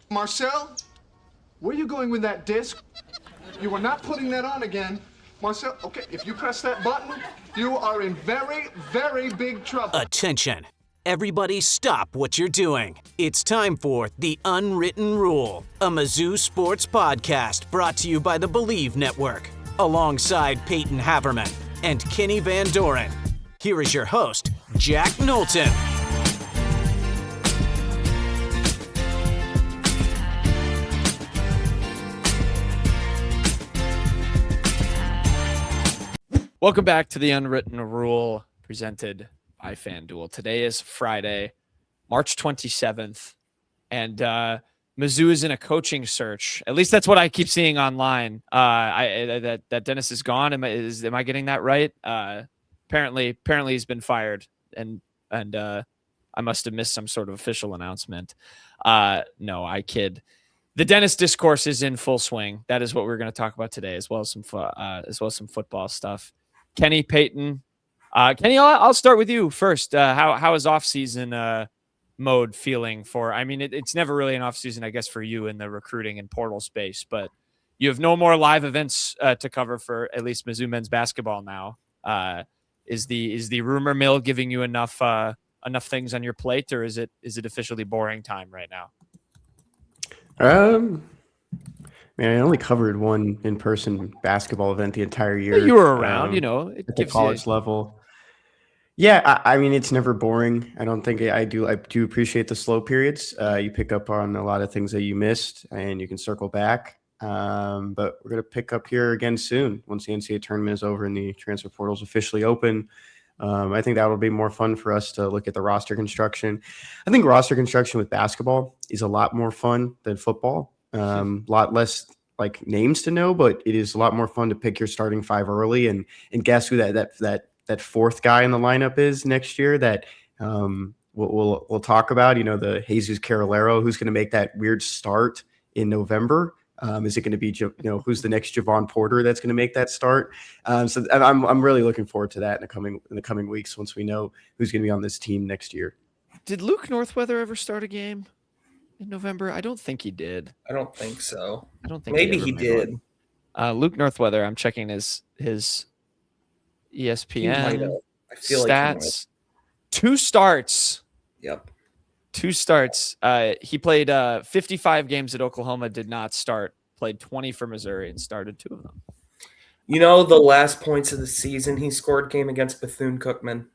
Marcel, where are you going with that disc? You are not putting that on again. Marcel, okay, if you press that button, you are in very, very big trouble. Attention. Everybody stop what you're doing. It's time for The Unwritten Rule, a Mizzou sports podcast brought to you by the Believe Network, alongside Payton Haverman and Kenny Van Doren. Here is your host, Jack Knowlton. Welcome back to The Unwritten Rule, presented by FanDuel. Today is Friday, March 27th, and Mizzou is in a coaching search. At least that's what I keep seeing online. That Dennis is gone. Am I getting that right? Apparently he's been fired, and I must have missed some sort of official announcement. No, I kid. The Dennis discourse is in full swing. That is what we're going to talk about today, as well as some football stuff. Kenny, Payton. Kenny, I'll start with you first. How is off-season mode feeling for? I mean, it's never really an off-season, I guess, for you in the recruiting and portal space, but you have no more live events to cover for at least Mizzou men's basketball now. Is the rumor mill giving you enough things on your plate, or is it officially boring time right now? Man, I only covered one in-person basketball event the entire year. You were around, it at the gives college level. Yeah, I mean, it's never boring. I don't think I do appreciate the slow periods. You pick up on a lot of things that you missed, and you can circle back. But we're going to pick up here again soon once the NCAA tournament is over and the transfer portal is officially open. I think that will be more fun for us to look at the roster construction. I think roster construction with basketball is a lot more fun than football. A lot less like names to know, but it is a lot more fun to pick your starting five early and guess who that fourth guy in the lineup is next year that we'll talk about. The Jesus Carolero, who's going to make that weird start in November. Is it going to be who's the next Javon Porter that's going to make that start? So I'm really looking forward to that in the coming weeks once we know who's going to be on this team next year. Did Luke Northweather ever start a game in November? I don't think he did. I don't think so. I don't think maybe he did. Luke Northweather, I'm checking his ESPN I feel stats. 2 starts. Yep. 2 starts. He played 55 games at Oklahoma, did not start. Played 20 for Missouri and started 2 of them. The last points of the season he scored game against Bethune-Cookman.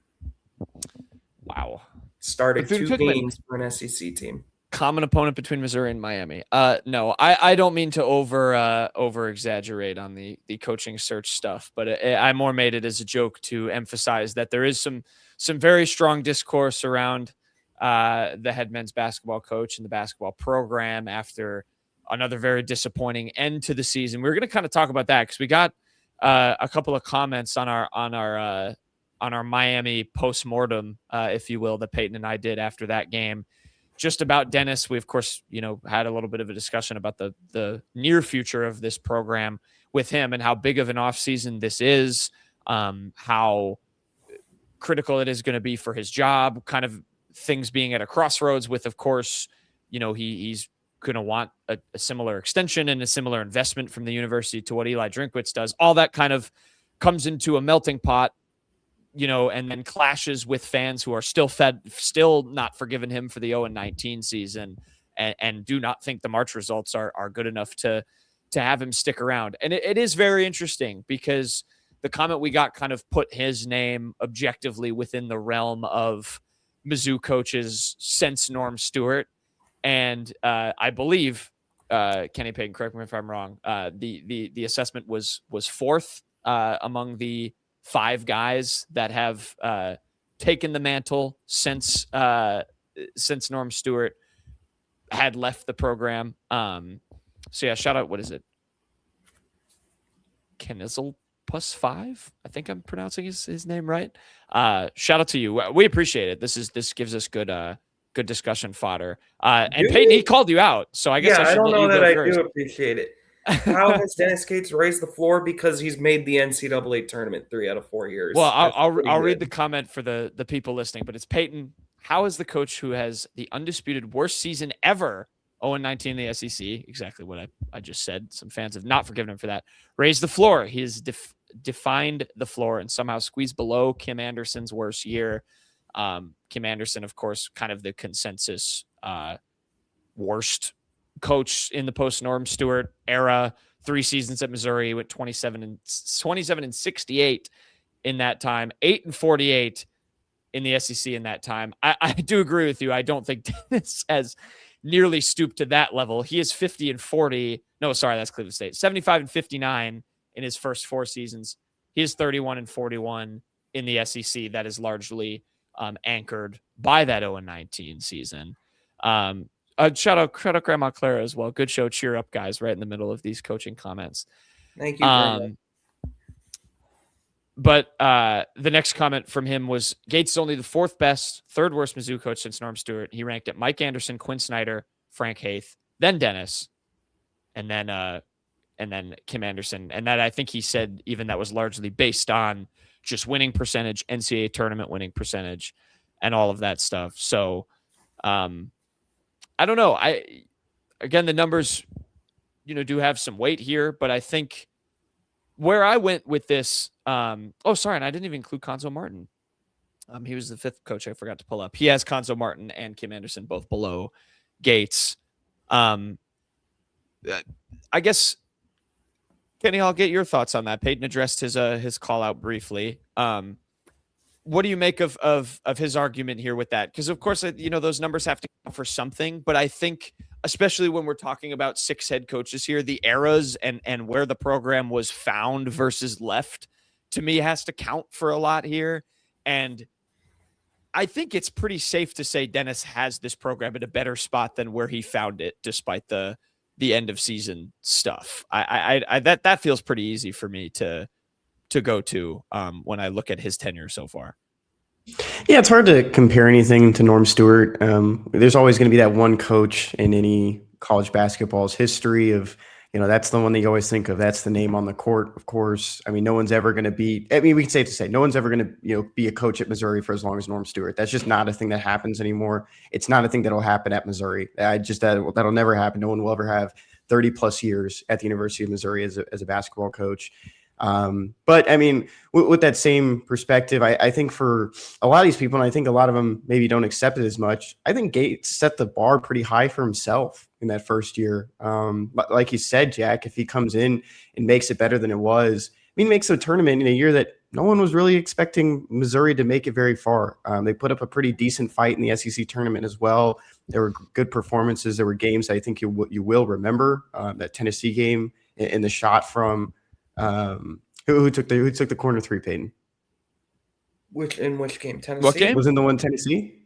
Wow. Started 2 games for an SEC team. Common opponent between Missouri and Miami. No, I don't mean to over exaggerate on the coaching search stuff, but I more made it as a joke to emphasize that there is some very strong discourse around the head men's basketball coach and the basketball program after another very disappointing end to the season. We're going to kind of talk about that because we got a couple of comments on our Miami postmortem, if you will, that Payton and I did after that game. Just about Dennis, we, of course, had a little bit of a discussion about the near future of this program with him and how big of an offseason this is, how critical it is going to be for his job, kind of things being at a crossroads with, of course, he's going to want a similar extension and a similar investment from the university to what Eli Drinkwitz does. All that kind of comes into a melting pot, and then clashes with fans who are still not forgiving him for the 0-19 season and do not think the March results are good enough to have him stick around. And it is very interesting because the comment we got kind of put his name objectively within the realm of Mizzou coaches since Norm Stewart. And I believe, Kenny Payton, correct me if I'm wrong, the assessment was 4th among the 5 guys that have taken the mantle since Norm Stewart had left the program. So yeah, shout out. What is it? Kenizel plus 5. I think I'm pronouncing his name right. Shout out to you. We appreciate it. This gives us good discussion fodder. And Payton, he called you out. So I guess I don't know that I do appreciate it. How has Dennis Gates raised the floor? Because he's made the NCAA tournament 3 out of 4 years. Well, I'll read the comment for the people listening, but it's Payton how is the coach who has the undisputed worst season ever, 0-19 in the SEC, exactly what I just said. Some fans have not forgiven him for that. Raised the floor. He has defined the floor and somehow squeezed below Kim Anderson's worst year. Kim Anderson, of course, kind of the consensus worst coach in the post-Norm Stewart era. 3 seasons at Missouri. He went 27 and 68 in that time. 8-48 in the SEC in that time. I do agree with you. I don't think Dennis has nearly stooped to that level. He is 50-40. No, sorry, that's Cleveland State. 75-59 in his first 4 seasons. He is 31-41 in the SEC. That is largely anchored by that 0-19 season. Shout out Grandma Clara as well. Good show. Cheer up, guys, right in the middle of these coaching comments. Thank you, Grandma. But the next comment from him was, Gates is only the 4th best, 3rd worst Mizzou coach since Norm Stewart. He ranked at Mike Anderson, Quinn Snyder, Frank Haith, then Dennis, and then Kim Anderson. And that, I think he said, even that was largely based on just winning percentage, NCAA tournament winning percentage, and all of that stuff. So I don't know. Again, the numbers, do have some weight here, but I think where I went with this, and I didn't even include Conzo Martin. He was the 5th coach I forgot to pull up. He has Conzo Martin and Kim Anderson both below Gates. I guess, Kenny, I'll get your thoughts on that. Payton addressed his call out briefly. What do you make of his argument here with that? Because of course, those numbers have to count for something, but I think, especially when we're talking about 6 head coaches here, the eras and where the program was found versus left, to me, has to count for a lot here. And I think it's pretty safe to say Dennis has this program in a better spot than where he found it, despite the end of season stuff. That feels pretty easy for me to go to when I look at his tenure so far. Yeah, it's hard to compare anything to Norm Stewart. There's always going to be that one coach in any college basketball's history of, that's the one that you always think of. That's the name on the court, of course. I mean, no one's ever going to be, we can safe to say no one's ever going to, be a coach at Missouri for as long as Norm Stewart. That's just not a thing that happens anymore. It's not a thing that'll happen at Missouri. That'll never happen. No one will ever have 30 plus years at the University of Missouri as a basketball coach. But I mean, with that same perspective, I think for a lot of these people, and I think a lot of them maybe don't accept it as much, I think Gates set the bar pretty high for himself in that first year. But like you said, Jack, if he comes in and makes it better than it was, makes a tournament in a year that no one was really expecting Missouri to make it very far. They put up a pretty decent fight in the SEC tournament as well. There were good performances. There were games I think you will remember, that Tennessee game and the shot from, who took the corner 3, Payton? Which game? Tennessee? What game? Wasn't the one Tennessee?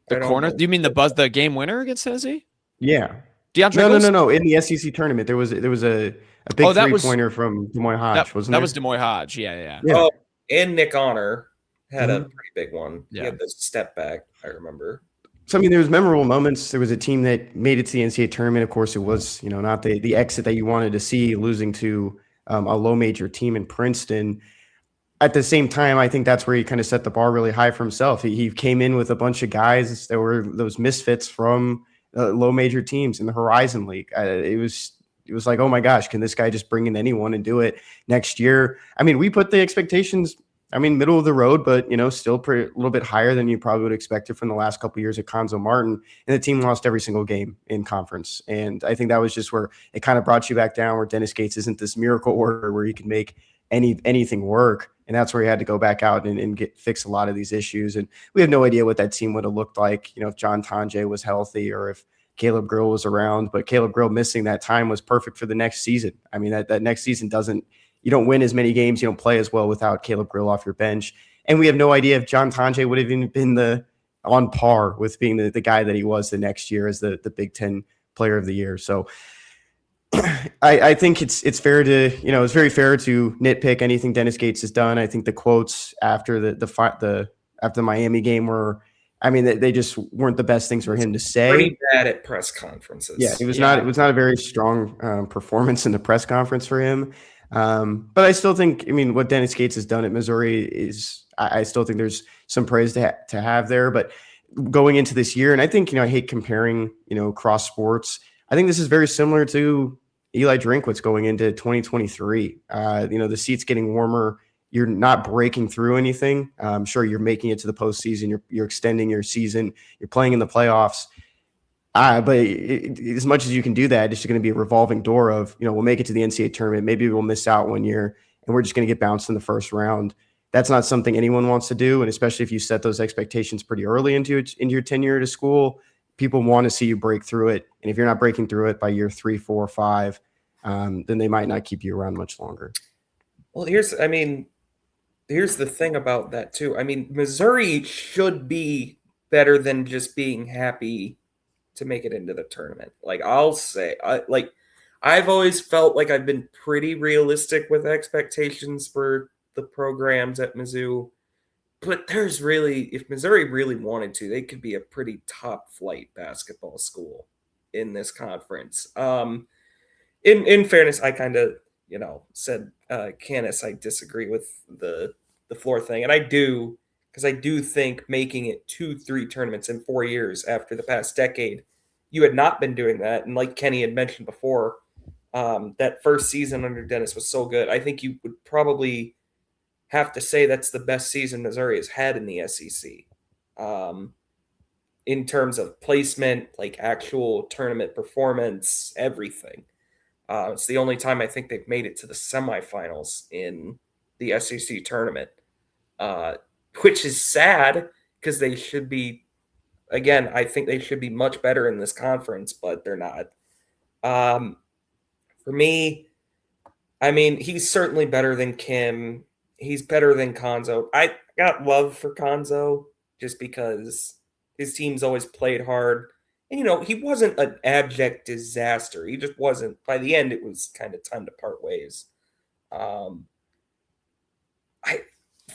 The corner? Do you mean the game winner against Tennessee? Yeah. DeAndre No. In the SEC tournament, there was a big 3-pointer from Des Moines Hodge, wasn't there? That was Des Moines Hodge. Yeah. Oh, and Nick Honor had a pretty big one. Yeah. He had the step back, I remember. So, there was memorable moments. There was a team that made it to the NCAA tournament. Of course, it was, not the exit that you wanted to see, losing to a low major team in Princeton. At the same time, I think that's where he kind of set the bar really high for himself. He came in with a bunch of guys that were those misfits from low major teams in the Horizon League. It was like, oh my gosh, can this guy just bring in anyone and do it next year? We put the expectations, middle of the road, but, still a little bit higher than you probably would expect it from the last couple of years at Conzo Martin. And the team lost every single game in conference. And I think that was just where it kind of brought you back down, where Dennis Gates isn't this miracle worker where he can make anything work. And that's where he had to go back out and fix a lot of these issues. And we have no idea what that team would have looked like, if John Tonje was healthy or if Caleb Grill was around. But Caleb Grill missing that time was perfect for the next season. That next season you don't win as many games, you don't play as well without Caleb Grill off your bench. And we have no idea if John Tonje would have even been on par with being the guy that he was the next year as the Big Ten Player of the Year. So I think it's fair to, it's very fair to nitpick anything Dennis Gates has done. I think the quotes after the Miami game were, they just weren't the best things for him to say. Pretty bad at press conferences. Yeah, it was not a very strong performance in the press conference for him. But I still think, what Dennis Gates has done at Missouri is, I still think there's some praise to have there. But going into this year, and I think, I hate comparing, cross sports. I think this is very similar to Eli Drinkwitz going into 2023. The seat's getting warmer. You're not breaking through anything. Sure, you're making it to the postseason. You're extending your season. You're playing in the playoffs. But as much as you can do that, it's just going to be a revolving door of, we'll make it to the NCAA tournament. Maybe we'll miss out one year and we're just going to get bounced in the first round. That's not something anyone wants to do. And especially if you set those expectations pretty early into your tenure at a school, people want to see you break through it. And if you're not breaking through it by year 3, 4, 5, then they might not keep you around much longer. Well, here's the thing about that too. I mean, Missouri should be better than just being happy to make it into the tournament. Like I'll say, I've always felt like I've been pretty realistic with expectations for the programs at Mizzou. But if Missouri really wanted to, they could be a pretty top flight basketball school in this conference. In fairness, I kind of, said, Canis, I disagree with the floor thing. And I do, because I do think making it 2-3 tournaments in 4 years after the past decade, you had not been doing that. And like Kenny had mentioned before, that first season under Dennis was so good. I think you would probably have to say that's the best season Missouri has had in the SEC. In terms of placement, like actual tournament performance, everything. It's the only time I think they've made it to the semifinals in the SEC tournament, which is sad because they should be, again, I think they should be much better in this conference, but they're not. For me, I mean, he's certainly better than Kim. He's better than Konzo. I got love for Konzo just because his team's always played hard. And, he wasn't an abject disaster. He just wasn't. By the end, it was kind of time to part ways.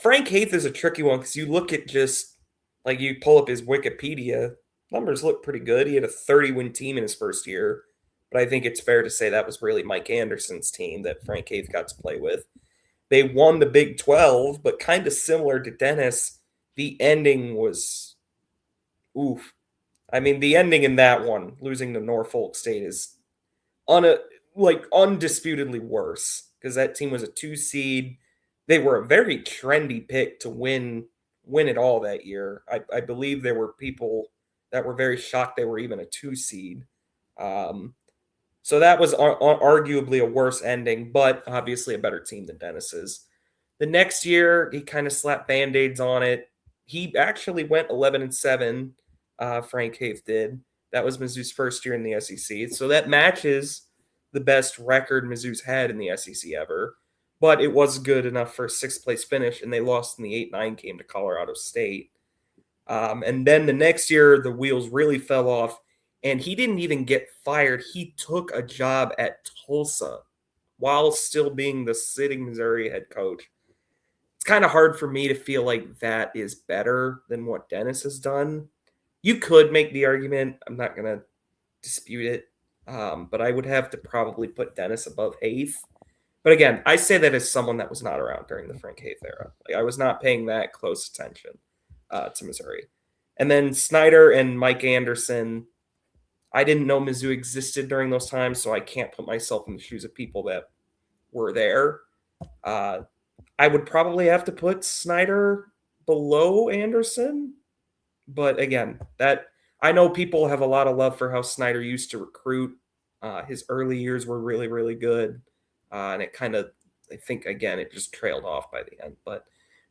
Frank Haith is a tricky one because you look at just, like you pull up his Wikipedia, numbers look pretty good. He had a 30-win team in his first year. But I think it's fair to say that was really Mike Anderson's team that Frank Haith got to play with. They won the Big 12, but kind of similar to Dennis, the ending was oof. I mean, the ending in that one, losing to Norfolk State, is undisputedly worse because that team was a 2 seed. They were a very trendy pick to win it all that year. I believe there were people that were very shocked they were even a 2 seed. So that was arguably a worse ending, but obviously a better team than Dennis's. The next year, he kind of slapped Band-Aids on it. He actually went 11-7, Frank Haith did. That was Mizzou's first year in the SEC. So that matches the best record Mizzou's had in the SEC ever. But it was good enough for a 6th-place finish, and they lost in the 8-9 game to Colorado State. And then the next year, the wheels really fell off. And he didn't even get fired. He took a job at Tulsa while still being the sitting Missouri head coach. It's kind of hard for me to feel like that is better than what Dennis has done. You could make the argument. I'm not going to dispute it. But I would have to probably put Dennis above Haith. But again, I say that as someone that was not around during the Frank Haith era. Like I was not paying that close attention to Missouri. And then Snyder and Mike Anderson, I didn't know Mizzou existed during those times, so I can't put myself in the shoes of people that were there. I would probably have to put Snyder below Anderson. But again, that I know people have a lot of love for how Snyder used to recruit. His early years were really, really good. And it kind of, I think, again, it just trailed off by the end. But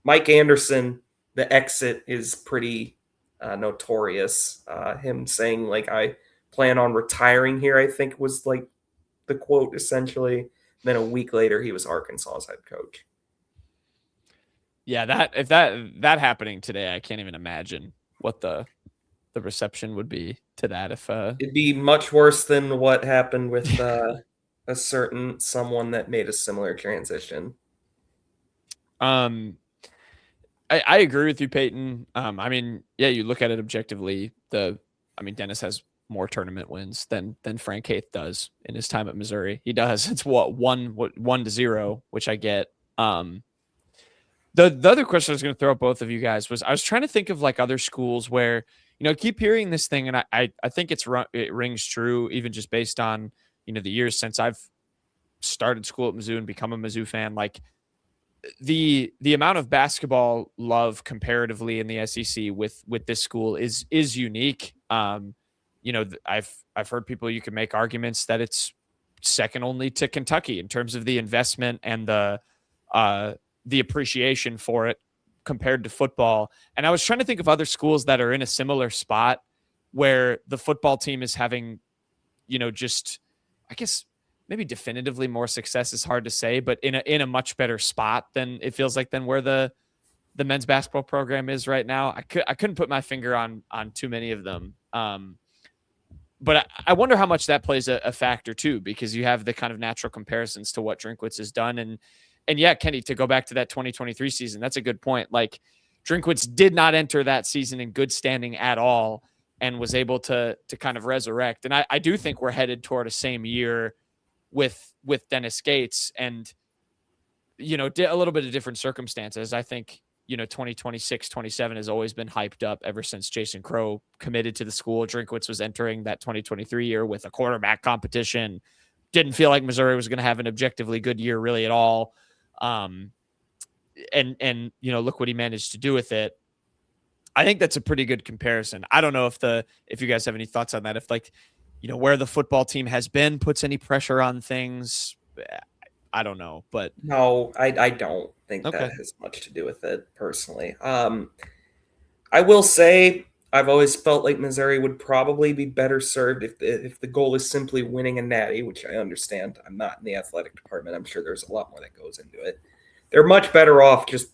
Mike Anderson, the exit is pretty notorious. Him saying, like, I plan on retiring here, I think was like the quote essentially. Then a week later, he was Arkansas's head coach. Yeah, if that happening today, I can't even imagine what the reception would be to that. If it'd be much worse than what happened with a certain someone that made a similar transition. I agree with you, Payton. I mean, yeah, you look at it objectively. Dennis has more tournament wins than Frank Haith does in his time at Missouri. He does. It's 1-0, which I get. The other question I was going to throw at both of you guys was I was trying to think of like other schools where, keep hearing this thing. And I think it rings true, even just based on, the years since I've started school at Mizzou and become a Mizzou fan. Like the amount of basketball love comparatively in the SEC with this school is unique. I've heard people, you can make arguments that it's second only to Kentucky in terms of the investment and the appreciation for it compared to football. And I was trying to think of other schools that are in a similar spot where the football team is having, just, I guess maybe definitively more success is hard to say, but in a much better spot than it feels like than where the men's basketball program is right now. I couldn't put my finger on too many of them. But I wonder how much that plays a factor too, because you have the kind of natural comparisons to what Drinkwitz has done. And yeah, Kenny, to go back to that 2023 season, that's a good point. Like Drinkwitz did not enter that season in good standing at all and was able to kind of resurrect. And I do think we're headed toward a same year with Dennis Gates and, a little bit of different circumstances. I think, 2026, 27 has always been hyped up ever since Jason Crowe committed to the school. Drinkwitz was entering that 2023 year with a quarterback competition. Didn't feel like Missouri was going to have an objectively good year really at all. And look what he managed to do with it. I think that's a pretty good comparison. I don't know if you guys have any thoughts on that. If where the football team has been puts any pressure on things. I don't know, but no, I don't think that has much to do with it personally. I will say I've always felt like Missouri would probably be better served if the goal is simply winning a natty, which I understand. I'm not in the athletic department. I'm sure there's a lot more that goes into it. They're much better off just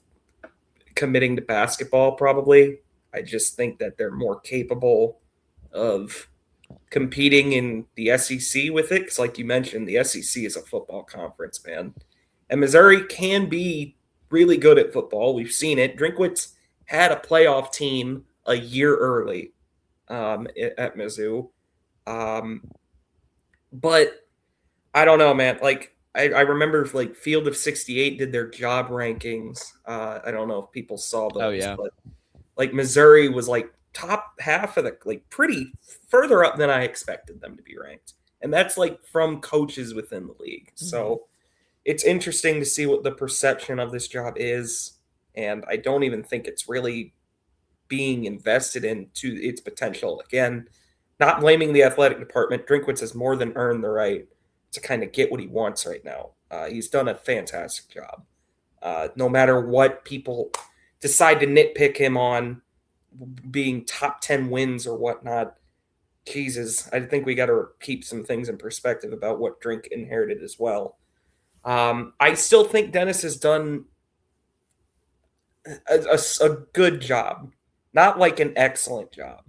committing to basketball, probably. I just think that they're more capable of competing in the SEC with it, because like you mentioned, the SEC is a football conference, man. And Missouri can be really good at football. We've seen it. Drinkwitz had a playoff team a year early at Mizzou. But I don't know, man. Like, I remember like Field of 68 did their job rankings. I don't know if people saw those. Oh, yeah. But like Missouri was like top half of the, like pretty further up than I expected them to be ranked. And that's like from coaches within the league. Mm-hmm. So it's interesting to see what the perception of this job is. And I don't even think it's really being invested into its potential. Again, not blaming the athletic department. Drinkwitz has more than earned the right to kind of get what he wants right now. He's done a fantastic job. No matter what people decide to nitpick him on being top 10 wins or whatnot, Jesus, I think we got to keep some things in perspective about what Drink inherited as well. I still think Dennis has done a good job, not like an excellent job.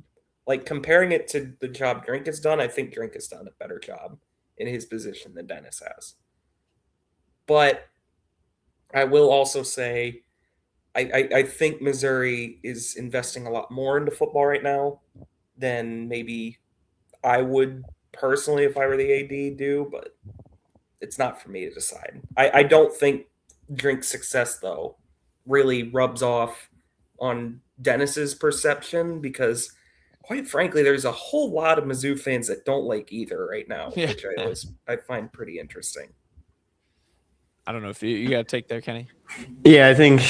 Like comparing it to the job Drink has done, I think Drink has done a better job in his position than Dennis has. But I will also say I think Missouri is investing a lot more into football right now than maybe I would personally if I were the AD do, but it's not for me to decide. I don't think Drink's success, though, really rubs off on Dennis's perception because, quite frankly, there's a whole lot of Mizzou fans that don't like either right now, which I find pretty interesting. I don't know if you got to take there, Kenny. Yeah, I think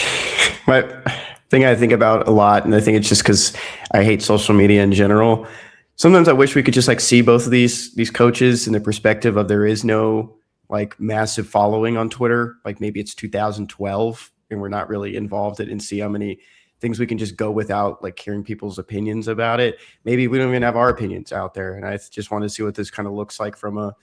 I think about a lot, and I think it's just because I hate social media in general. Sometimes I wish we could just like see both of these coaches in the perspective of there is no like massive following on Twitter. Like maybe it's 2012 and we're not really involved in it, and see how many things we can just go without like hearing people's opinions about it. Maybe we don't even have our opinions out there. And I just want to see what this kind of looks like from a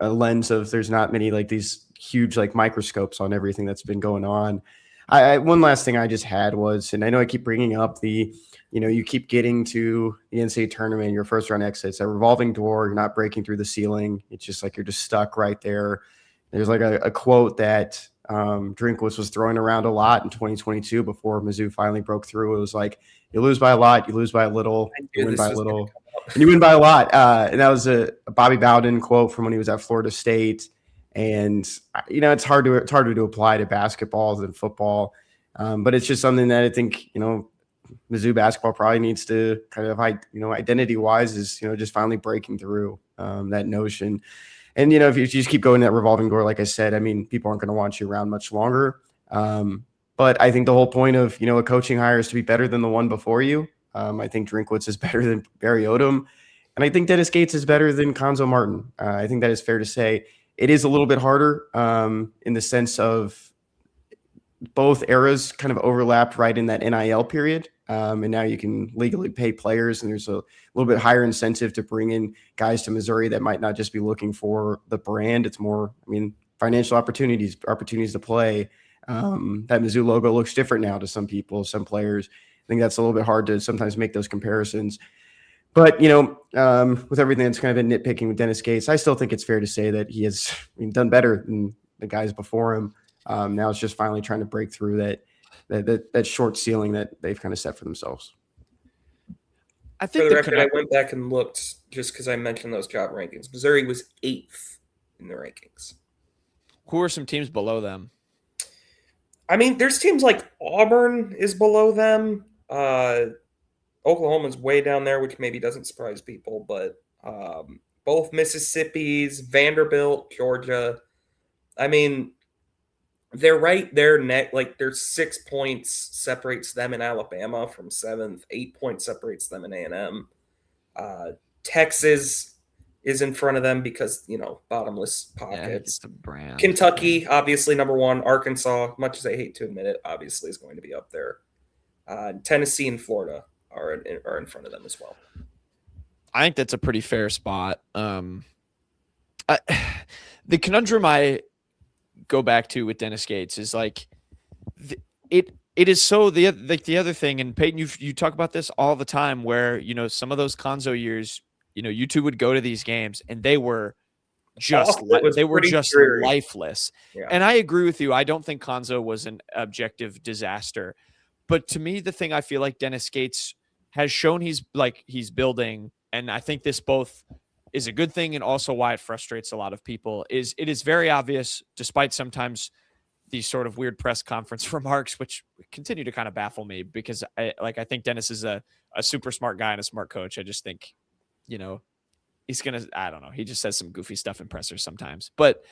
lens of there's not many like these huge like microscopes on everything that's been going on. One last thing I just had was, and I know I keep bringing up you keep getting to the NCAA tournament, your first round exits, a revolving door, you're not breaking through the ceiling. It's just like, you're just stuck right there. There's like a quote that Drinkwitz was throwing around a lot in 2022 before Mizzou finally broke through. It was like, you lose by a lot, you lose by a little, you win by a little, and you win by a lot. And that was a Bobby Bowden quote from when he was at Florida State. And, it's hard to apply to basketball than football. But it's just something that I think, Mizzou basketball probably needs to kind of, identity wise is, just finally breaking through that notion. And, if you just keep going that revolving door, like I said, I mean, people aren't going to want you around much longer. But I think the whole point of, a coaching hire is to be better than the one before you. I think Drinkwitz is better than Barry Odom. And I think Dennis Gates is better than Konzo Martin. I think that is fair to say. It is a little bit harder in the sense of both eras kind of overlapped right in that NIL period. And now you can legally pay players, and there's a little bit higher incentive to bring in guys to Missouri that might not just be looking for the brand. It's more, financial opportunities to play. That Mizzou logo looks different now to some people, some players. I think that's a little bit hard to sometimes make those comparisons. But, with everything that's kind of been nitpicking with Dennis Gates, I still think it's fair to say that he has done better than the guys before him. Now it's just finally trying to break through that short ceiling that they've kind of set for themselves. I think for the record, I went back and looked just because I mentioned those job rankings. Missouri was 8th in the rankings. Who are some teams below them? I mean, there's teams like Auburn is below them. Oklahoma's way down there, which maybe doesn't surprise people, but both Mississippi's, Vanderbilt, Georgia. I mean, they're right there. There's 6 points separates them and Alabama from 7th. 8 points separates them and A&M. Texas is in front of them because, bottomless pockets. Yeah, brand. Kentucky, obviously number 1. Arkansas, much as I hate to admit it, obviously is going to be up there. Tennessee and Florida are in front of them as well. I think that's a pretty fair spot. The conundrum I go back to with Dennis Gates is like it is so the other thing, and Payton, you talk about this all the time, where some of those Konzo years, you two would go to these games and they were just dreary. Lifeless. Yeah. And I agree with you. I don't think Konzo was an objective disaster, but to me, the thing I feel like Dennis Gates has shown he's building, and I think this both is a good thing and also why it frustrates a lot of people, is it is very obvious, despite sometimes these sort of weird press conference remarks, which continue to kind of baffle me, because I think Dennis is a super smart guy and a smart coach. I just think, he's going to, I don't know. He just says some goofy stuff in pressers sometimes, but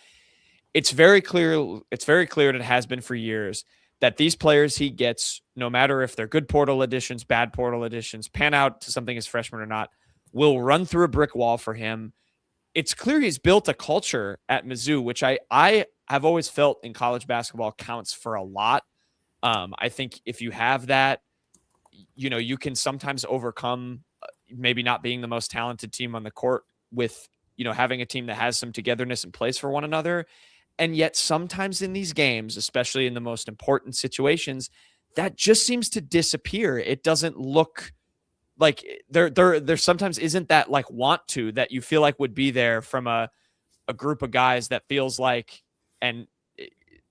it's very clear. It's very clear, and it has been for years, that these players he gets, no matter if they're good portal additions, bad portal additions, pan out to something as freshmen or not, will run through a brick wall for him. It's clear he's built a culture at Mizzou, which I have always felt in college basketball counts for a lot. I think if you have that, you can sometimes overcome maybe not being the most talented team on the court with, having a team that has some togetherness and plays for one another. And yet sometimes in these games, especially in the most important situations, that just seems to disappear. It doesn't look like there sometimes isn't that like want to that you feel like would be there from a group of guys that feels like, and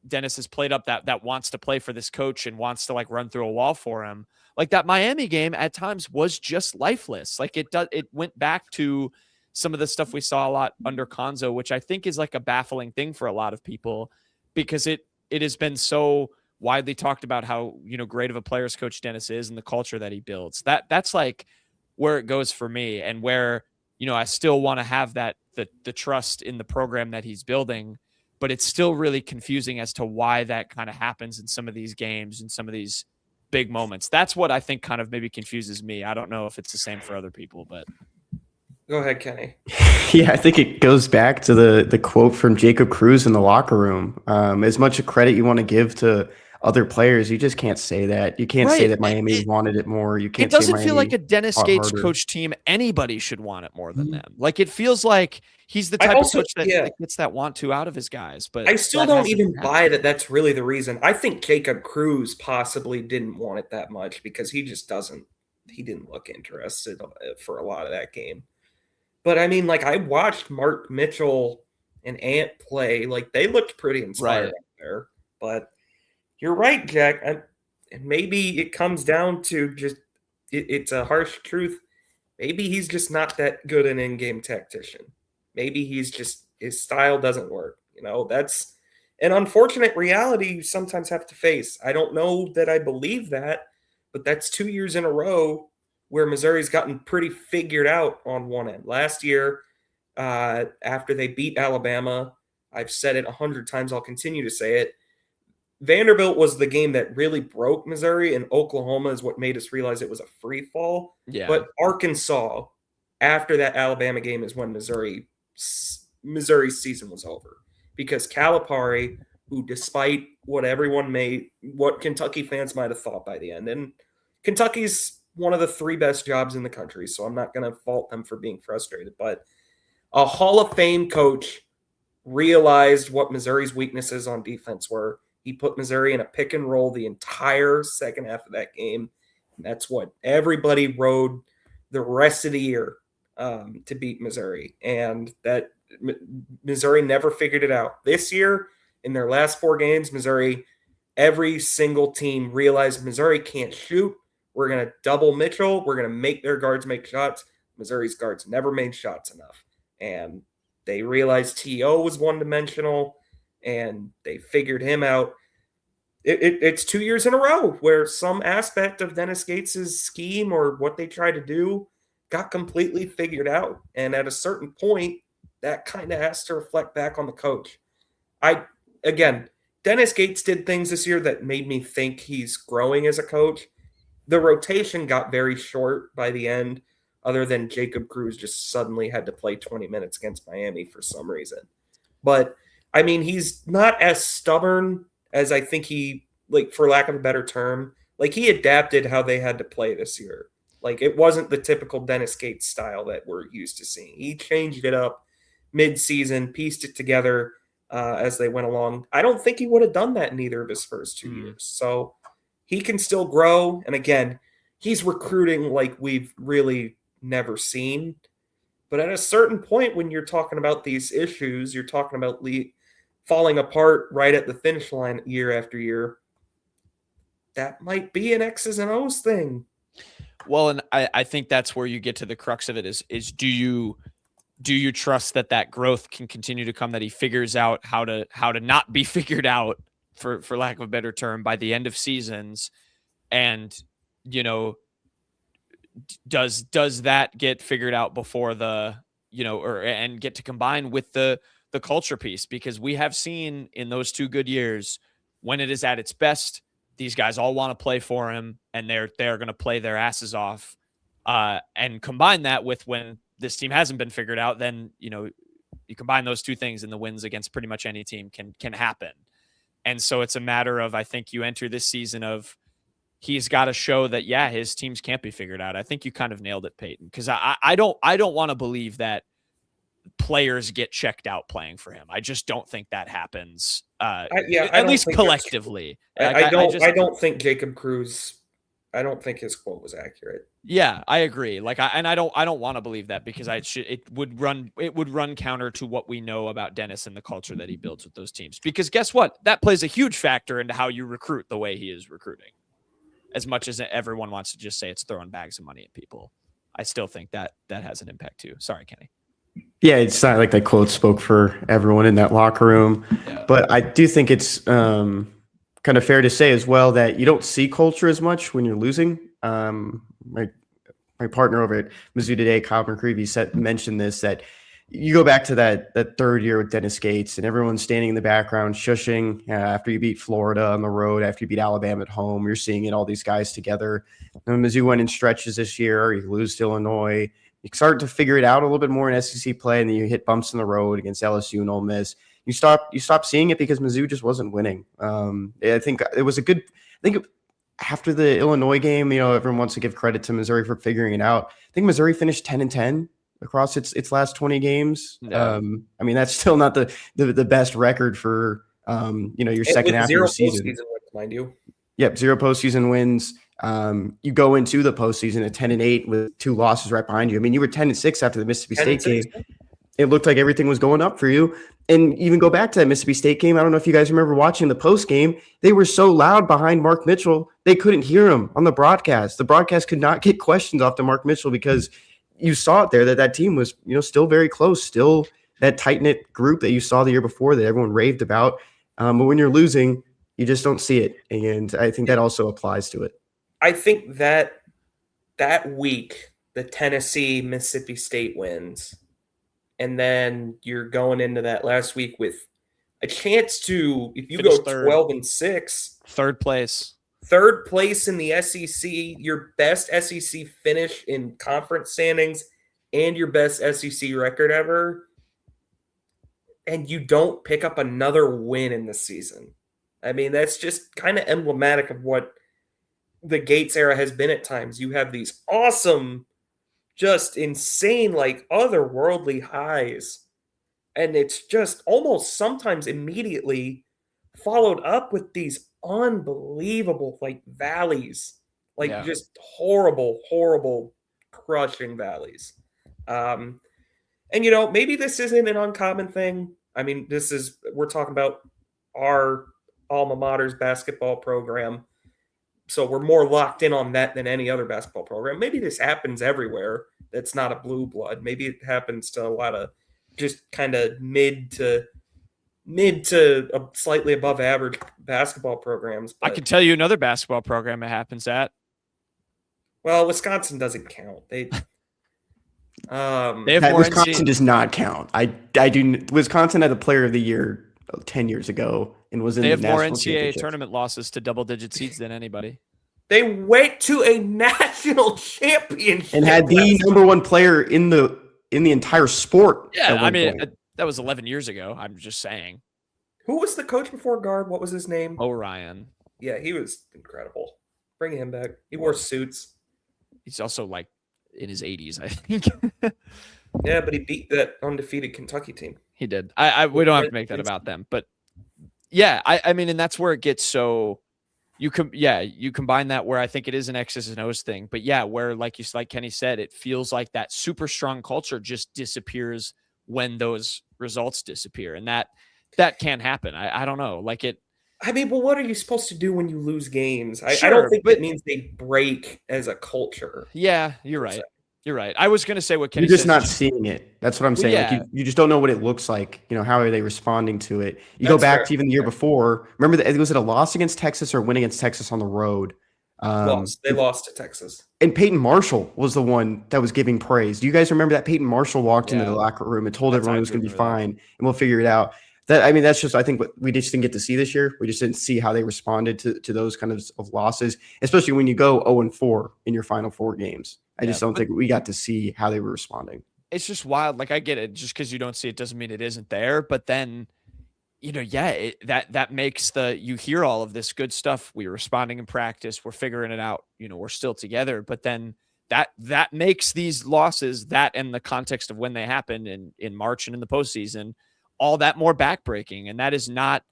Dennis has played up that wants to play for this coach and wants to like run through a wall for him. Like that Miami game at times was just lifeless. Like it went back to some of the stuff we saw a lot under Konzo, which I think is like a baffling thing for a lot of people, because it has been so widely talked about how, great of a players coach Dennis is and the culture that he builds. That's like where it goes for me, and where, I still want to have the trust in the program that he's building, but it's still really confusing as to why that kind of happens in some of these games and some of these big moments. That's what I think kind of maybe confuses me. I don't know if it's the same for other people, but go ahead, Kenny. Yeah, I think it goes back to the quote from Jacob Cruz in the locker room. As much credit you want to give to other players, you just can't say that. You can't say that Miami wanted it more. You can't. It doesn't say feel Miami like a Dennis Gates coach team. Anybody should want it more than them. Like it feels like he's the type of coach that gets that want to out of his guys. But I still don't even buy that. That's really the reason. I think Jacob Cruz possibly didn't want it that much because he just doesn't. He didn't look interested for a lot of that game. But I mean, like I watched Mark Mitchell and Ant play. Like they looked pretty inspired out there. But you're right, Jack. And maybe it comes down to just it's a harsh truth. Maybe he's just not that good an in-game tactician. Maybe he's just his style doesn't work. an unfortunate reality you sometimes have to face. I don't know that I believe that, but that's 2 years in a row where Missouri's gotten pretty figured out on one end. Last year, after they beat Alabama, I've said it 100 times, I'll continue to say it, Vanderbilt was the game that really broke Missouri, and Oklahoma is what made us realize it was a free fall. Yeah. But Arkansas, after that Alabama game, is when Missouri's season was over. Because Calipari, who despite what what Kentucky fans might have thought by the end, and Kentucky's one of the 3 best jobs in the country, so I'm not going to fault them for being frustrated, but a Hall of Fame coach realized what Missouri's weaknesses on defense were. He put Missouri in a pick and roll the entire second half of that game. And that's what everybody rode the rest of the year to beat Missouri. And that Missouri never figured it out. This year, in their last 4 games, Missouri, every single team realized Missouri can't shoot. We're going to double Mitchell. We're going to make their guards make shots. Missouri's guards never made shots enough. And they realized T.O. was one-dimensional, and they figured him out. It's 2 years in a row where some aspect of Dennis Gates' scheme or what they tried to do got completely figured out. And at a certain point, that kind of has to reflect back on the coach. Again, Dennis Gates did things this year that made me think he's growing as a coach. The rotation got very short by the end, other than Jacob Cruz just suddenly had to play 20 minutes against Miami for some reason. But, I mean, he's not as stubborn as I think he, like, for lack of a better term, like, he adapted how they had to play this year. Like, it wasn't the typical Dennis Gates style that we're used to seeing. He changed it up mid-season, pieced it together as they went along. I don't think he would have done that in either of his first 2 years. So he can still grow. And again, he's recruiting like we've really never seen. But at a certain point, when you're talking about these issues, you're talking about falling apart right at the finish line year after year. That might be an X's and O's thing. Well, and I think that's where you get to the crux of it is do you trust that growth can continue to come, that he figures out how to not be figured out, for lack of a better term, by the end of seasons? And, you know, does that get figured out before and get to combine with the culture piece? Because we have seen in those 2 good years, when it is at its best, these guys all want to play for him, and they're going to play their asses off. And combine that with when this team hasn't been figured out, then, you know, you combine those 2 things, and the wins against pretty much any team can happen. And so it's a matter of, I think you enter this season of, he's got to show that, yeah, his teams can't be figured out. I think you kind of nailed it, Payton, because I don't want to believe that players get checked out playing for him. I just don't think that happens. At least collectively. I don't think Jacob Cruz. I don't think his quote was accurate. Yeah, I agree. I don't want to believe that, because it would run counter to what we know about Dennis and the culture that he builds with those teams. Because guess what? That plays a huge factor into how you recruit the way he is recruiting. As much as everyone wants to just say it's throwing bags of money at people, I still think that has an impact too. Sorry, Kenny. Yeah, it's not like that quote spoke for everyone in that locker room. Yeah. But I do think it's kind of fair to say as well that you don't see culture as much when you're losing. My partner over at Mizzou Today, Kyle McCreevy, mentioned this, that you go back to that 3rd year with Dennis Gates, and everyone's standing in the background shushing after you beat Florida on the road, after you beat Alabama at home. You're seeing it, all these guys together. And Mizzou went in stretches this year. You lose to Illinois. You start to figure it out a little bit more in SEC play, and then you hit bumps in the road against LSU and Ole Miss. You stop seeing it because Mizzou just wasn't winning. I think it was after the Illinois game, you know, everyone wants to give credit to Missouri for figuring it out. I think Missouri finished 10-10 across its last 20 games. Yeah. I mean, that's still not the best record for your second half of the season. Postseason wins, mind you. Yep, 0 postseason wins. You go into the postseason at 10-8 with 2 losses right behind you. I mean, you were 10-6 after the Mississippi State game. It looked like everything was going up for you. And even go back to that Mississippi State game. I don't know if you guys remember watching the post game. They were so loud behind Mark Mitchell, they couldn't hear him on the broadcast. The broadcast could not get questions off to Mark Mitchell because you saw it there that team was, still very close, still that tight-knit group that you saw the year before that everyone raved about. But when you're losing, you just don't see it. And I think that also applies to it. I think that week, the Tennessee Mississippi State wins, and then you're going into that last week with a chance to, if you Finish go third. 12-6, Third place in the SEC, your best SEC finish in conference standings, and your best SEC record ever, and you don't pick up another win in the season. I mean, that's just kind of emblematic of what the Gates era has been at times. You have these awesome, just insane, like otherworldly highs, and it's just almost sometimes immediately followed up with these unbelievable like valleys, like just horrible, crushing valleys. And maybe this isn't an uncommon thing. I mean, we're talking about our alma mater's basketball program, so we're more locked in on that than any other basketball program. Maybe this happens everywhere. That's not a blue blood. Maybe it happens to a lot of just kind of mid to slightly above average basketball programs. I can tell you another basketball program it happens at. Well, Wisconsin doesn't count. They have more Wisconsin does not count. I do. Wisconsin had the Player of the Year 10 years ago and was in. They have the more national NCAA tournament losses to double-digit seeds than anybody. They went to a national championship and had the number one player in the entire sport. Yeah, I mean that was 11 years ago. I'm just saying. Who was the coach before guard? What was his name? Orion. Yeah, he was incredible. Bring him back. He wore suits. He's also like in his 80s, I think. Yeah, but he beat that undefeated Kentucky team. He did. We don't have to make that about them, but yeah, I mean, and that's where it gets so. You combine that where I think it is an X's and O's thing, but yeah, where like Kenny said, it feels like that super strong culture just disappears when those results disappear, and that can't happen. I don't know, like it. I mean, but what are you supposed to do when you lose games? I don't think that means they break as a culture. Yeah, you're right. You're right. I was going to say what Kenny You're just says, not seeing it. That's what I'm saying. Yeah. Like you just don't know what it looks like. How are they responding to it? You go back to even the year before. Remember, was it a loss against Texas or win against Texas on the road? They lost to Texas. And Payton Marshall was the one that was giving praise. Do you guys remember that Payton Marshall walked into the locker room and told everyone it was going to be fine and we'll figure it out? That's just, I think, what we just didn't get to see this year. We just didn't see how they responded to those kind of losses, especially when you go 0-4 in your final 4 games. I just don't think we got to see how they were responding. It's just wild. Like, I get it. Just because you don't see it doesn't mean it isn't there. But then, that makes you hear all of this good stuff. We're responding in practice. We're figuring it out. We're still together. But then that makes these losses, that and the context of when they happened in March and in the postseason, all that more backbreaking. And that is not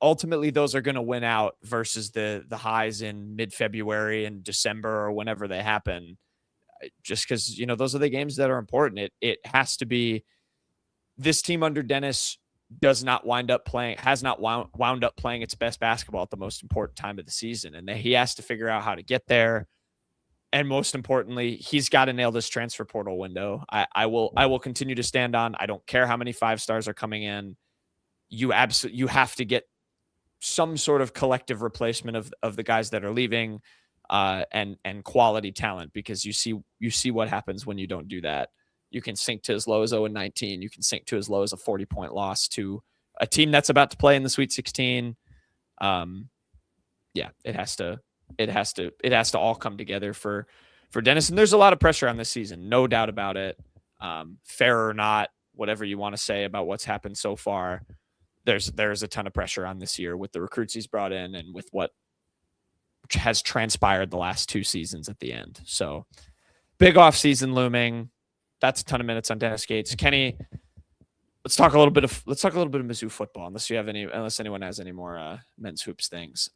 ultimately, those are going to win out versus the highs in mid-February and December or whenever they happen. Just because, those are the games that are important. It has to be, this team under Dennis has not wound up playing its best basketball at the most important time of the season. And he has to figure out how to get there. And most importantly, he's got to nail this transfer portal window. I will continue to stand on. I don't care how many 5-stars are coming in. You have to get some sort of collective replacement of the guys that are leaving, and quality talent, because you see what happens when you don't do that. You can sink to as low as 0-19. You can sink to as low as a 40-point loss to a team that's about to play in the Sweet 16. It has to all come together for Dennis. And there's a lot of pressure on this season, no doubt about it. Fair or not, whatever you want to say about what's happened so far, there's a ton of pressure on this year with the recruits he's brought in and with what has transpired the last 2 seasons at the end. So big off season looming. That's a ton of minutes on Dennis Gates. Kenny, let's talk a little bit of Mizzou football, unless anyone has any more men's hoops things.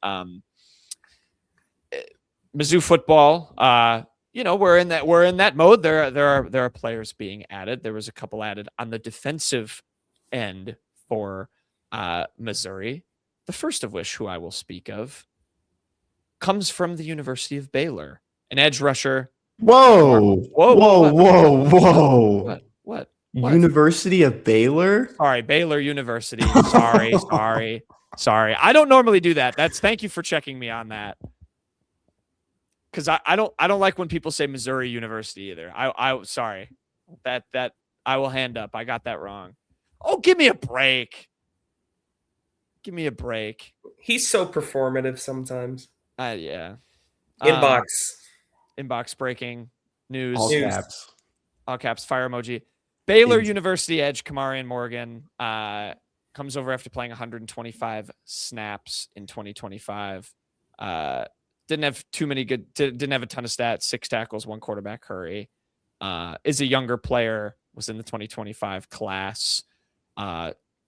Mizzou football, we're in that mode. There are players being added. There was a couple added on the defensive end for Missouri. The first of which, who I will speak of, comes from the University of Baylor, an edge rusher. Whoa. What? University of Baylor? Sorry, Baylor University. Sorry. Sorry. I don't normally do that. Thank you for checking me on that. Because I don't like when people say Missouri University either. Sorry. That I will hand up. I got that wrong. Oh, give me a break. Give me a break. He's so performative sometimes. Yeah. Inbox breaking news. All caps. All caps. Fire emoji. Baylor University edge Kamarian Morgan comes over after playing 125 snaps in 2025. Didn't have a ton of stats. 6 tackles, 1 quarterback hurry. Is a younger player. Was in the 2025 class.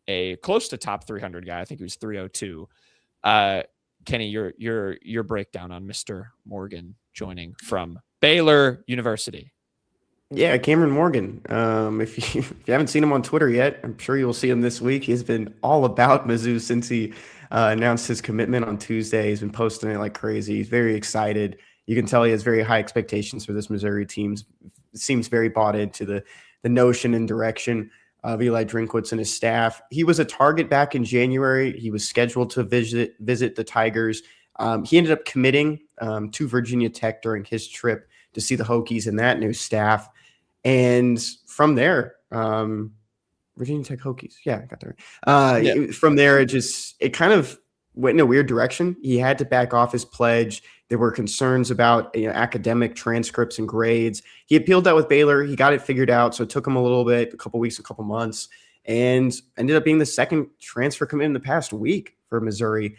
A close to top 300 guy. I think he was 302. Kenny, your breakdown on Mr. Morgan joining from Baylor University. Yeah, Cameron Morgan. If you haven't seen him on Twitter yet, I'm sure you'll see him this week. He's been all about Mizzou since he announced his commitment on Tuesday. He's been posting it like crazy. He's very excited. You can tell he has very high expectations for this Missouri team. Seems very bought into the notion and direction of Eli Drinkwitz and his staff. He was a target back in January. He was scheduled to visit the Tigers. He ended up committing to Virginia Tech during his trip to see the Hokies and that new staff. And from there, Virginia Tech Hokies. Yeah, I got there. From there, it kind of went in a weird direction. He had to back off his pledge. There were concerns about academic transcripts and grades. He appealed that with Baylor. He got it figured out. So it took him a little bit, a couple weeks, a couple months, and ended up being the second transfer commit in the past week for Missouri.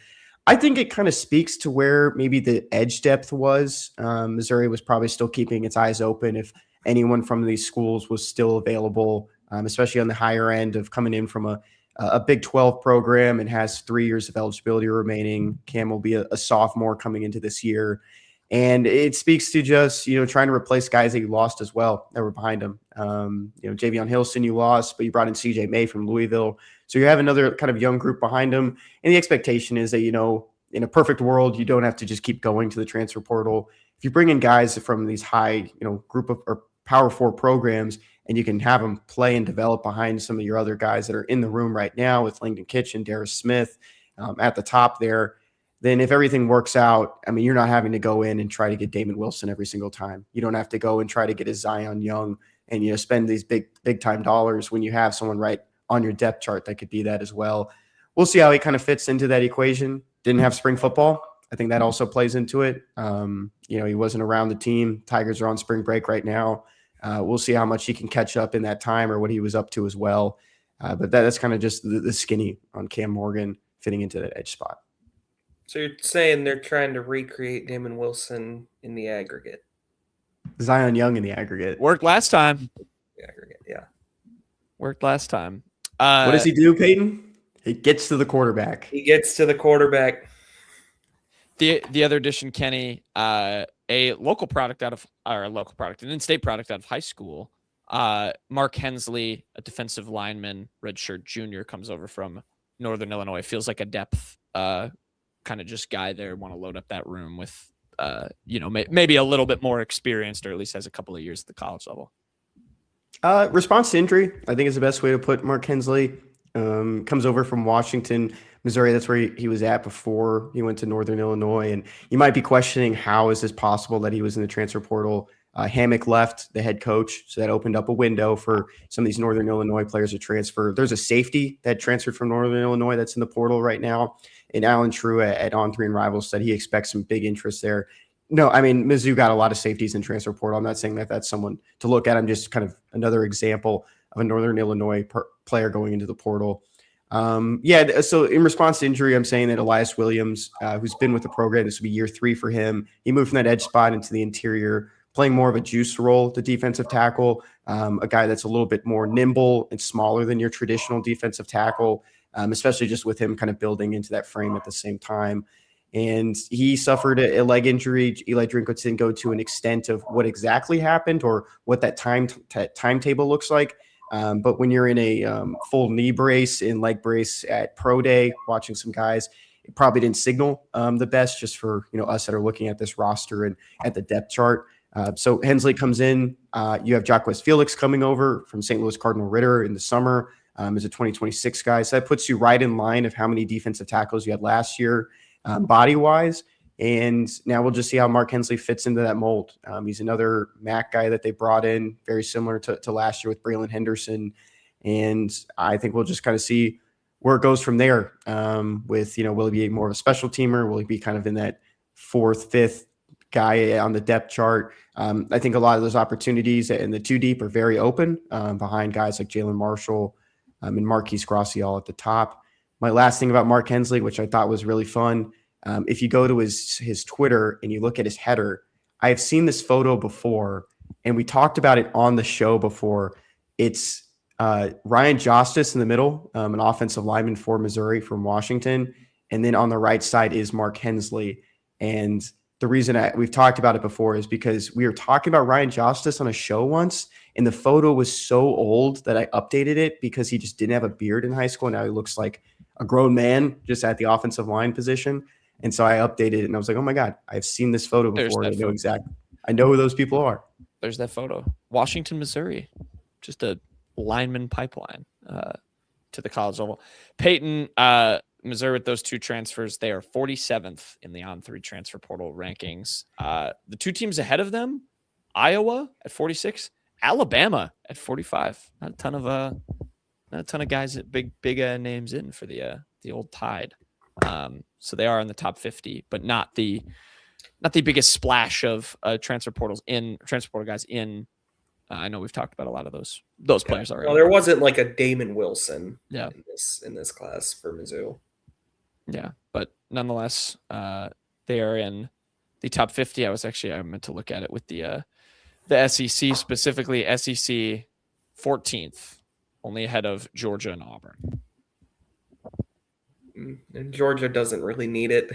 I think it kind of speaks to where maybe the edge depth was. Missouri was probably still keeping its eyes open if anyone from these schools was still available, especially on the higher end of coming in from a Big 12 program and has 3 years of eligibility remaining. Cam will be a sophomore coming into this year. And it speaks to just, trying to replace guys that you lost as well that were behind him. Javion Hilson you lost, but you brought in CJ May from Louisville. So you have another kind of young group behind him. And the expectation is that, in a perfect world, you don't have to just keep going to the transfer portal. If you bring in guys from these high, group of or Power 4 programs, and you can have them play and develop behind some of your other guys that are in the room right now with Langdon Kitchen, Darius Smith at the top there, then if everything works out, you're not having to go in and try to get Damon Wilson every single time. You don't have to go and try to get a Zion Young and, spend these big time dollars when you have someone right on your depth chart that could be that as well. We'll see how he kind of fits into that equation. Didn't have spring football. I think that also plays into it. He wasn't around the team. Tigers are on spring break right now. We'll see how much he can catch up in that time or what he was up to as well. But that's kind of just the skinny on Cam Morgan fitting into that edge spot. So you're saying they're trying to recreate Damon Wilson in the aggregate? Zion Young in the aggregate. Worked last time. The aggregate, yeah. Worked last time. What does he do, Payton? He gets to the quarterback. The other addition, Kenny, an in-state product out of high school. Mark Hensley, a defensive lineman, redshirt junior, comes over from Northern Illinois. Feels like a depth kind of just guy there. Want to load up that room with, maybe a little bit more experienced, or at least has a couple of years at the college level. Response to injury, I think is the best way to put Mark Hensley. Comes over from Washington, Missouri. That's where he was at before he went to Northern Illinois. And you might be questioning, how is this possible that he was in the transfer portal? Hammock left, the head coach, so that opened up a window for some of these Northern Illinois players to transfer. There's a safety that transferred from Northern Illinois that's in the portal right now. And Alan True at On3 and Rivals said he expects some big interest there. No, Mizzou got a lot of safeties in transfer portal. I'm not saying that that's someone to look at. I'm just kind of another example of a Northern Illinois player going into the portal. So in response to injury, I'm saying that Elias Williams, who's been with the program, this will be year 3 for him. He moved from that edge spot into the interior, playing more of a juice role, the defensive tackle, a guy that's a little bit more nimble and smaller than your traditional defensive tackle, especially just with him kind of building into that frame at the same time. And he suffered a leg injury. Eli Drinkwitz didn't go to an extent of what exactly happened or what that timetable looks like. But when you're in a full knee brace and leg brace at pro day, watching some guys, it probably didn't signal the best just for us that are looking at this roster and at the depth chart. So Hensley comes in. You have Jacquez Felix coming over from St. Louis Cardinal Ritter in the summer. as a 2026 guy. So that puts you right in line of how many defensive tackles you had last year, body-wise. And now we'll just see how Mark Hensley fits into that mold. He's another MAC guy that they brought in, very similar to last year with Braylon Henderson. And I think we'll just kind of see where it goes from there with, will he be more of a special teamer? Will he be kind of in that 4th, 5th guy on the depth chart? I think a lot of those opportunities in the 2 deep are very open behind guys like Jalen Marshall and Marquise Grossi all at the top. My last thing about Mark Hensley, which I thought was really fun, if you go to his Twitter and you look at his header, I have seen this photo before, and we talked about it on the show before. It's Ryan Justice in the middle, an offensive lineman for Missouri from Washington. And then on the right side is Mark Hensley. And the reason we've talked about it before is because we were talking about Ryan Justice on a show once, and the photo was so old that I updated it because he just didn't have a beard in high school. Now he looks like a grown man just at the offensive line position. And so I updated it, and I was like, oh my God, I've seen this photo before. I know exactly. I know who those people are. There's that photo. Washington, Missouri. Just a lineman pipeline to the college level. Payton, Missouri with those 2 transfers, they are 47th in the On3 transfer portal rankings. The 2 teams ahead of them, Iowa at 46, Alabama at 45. Not a ton of guys at big names in for the old Tide. So they are in the top 50, but not the biggest splash of transfer portal guys in. I know we've talked about a lot of those players already. Well, there wasn't like a Damon Wilson in this class for Mizzou. Yeah, but nonetheless, they are in the top 50. I meant to look at it with the SEC, specifically SEC 14th, only ahead of Georgia and Auburn. And Georgia doesn't really need it.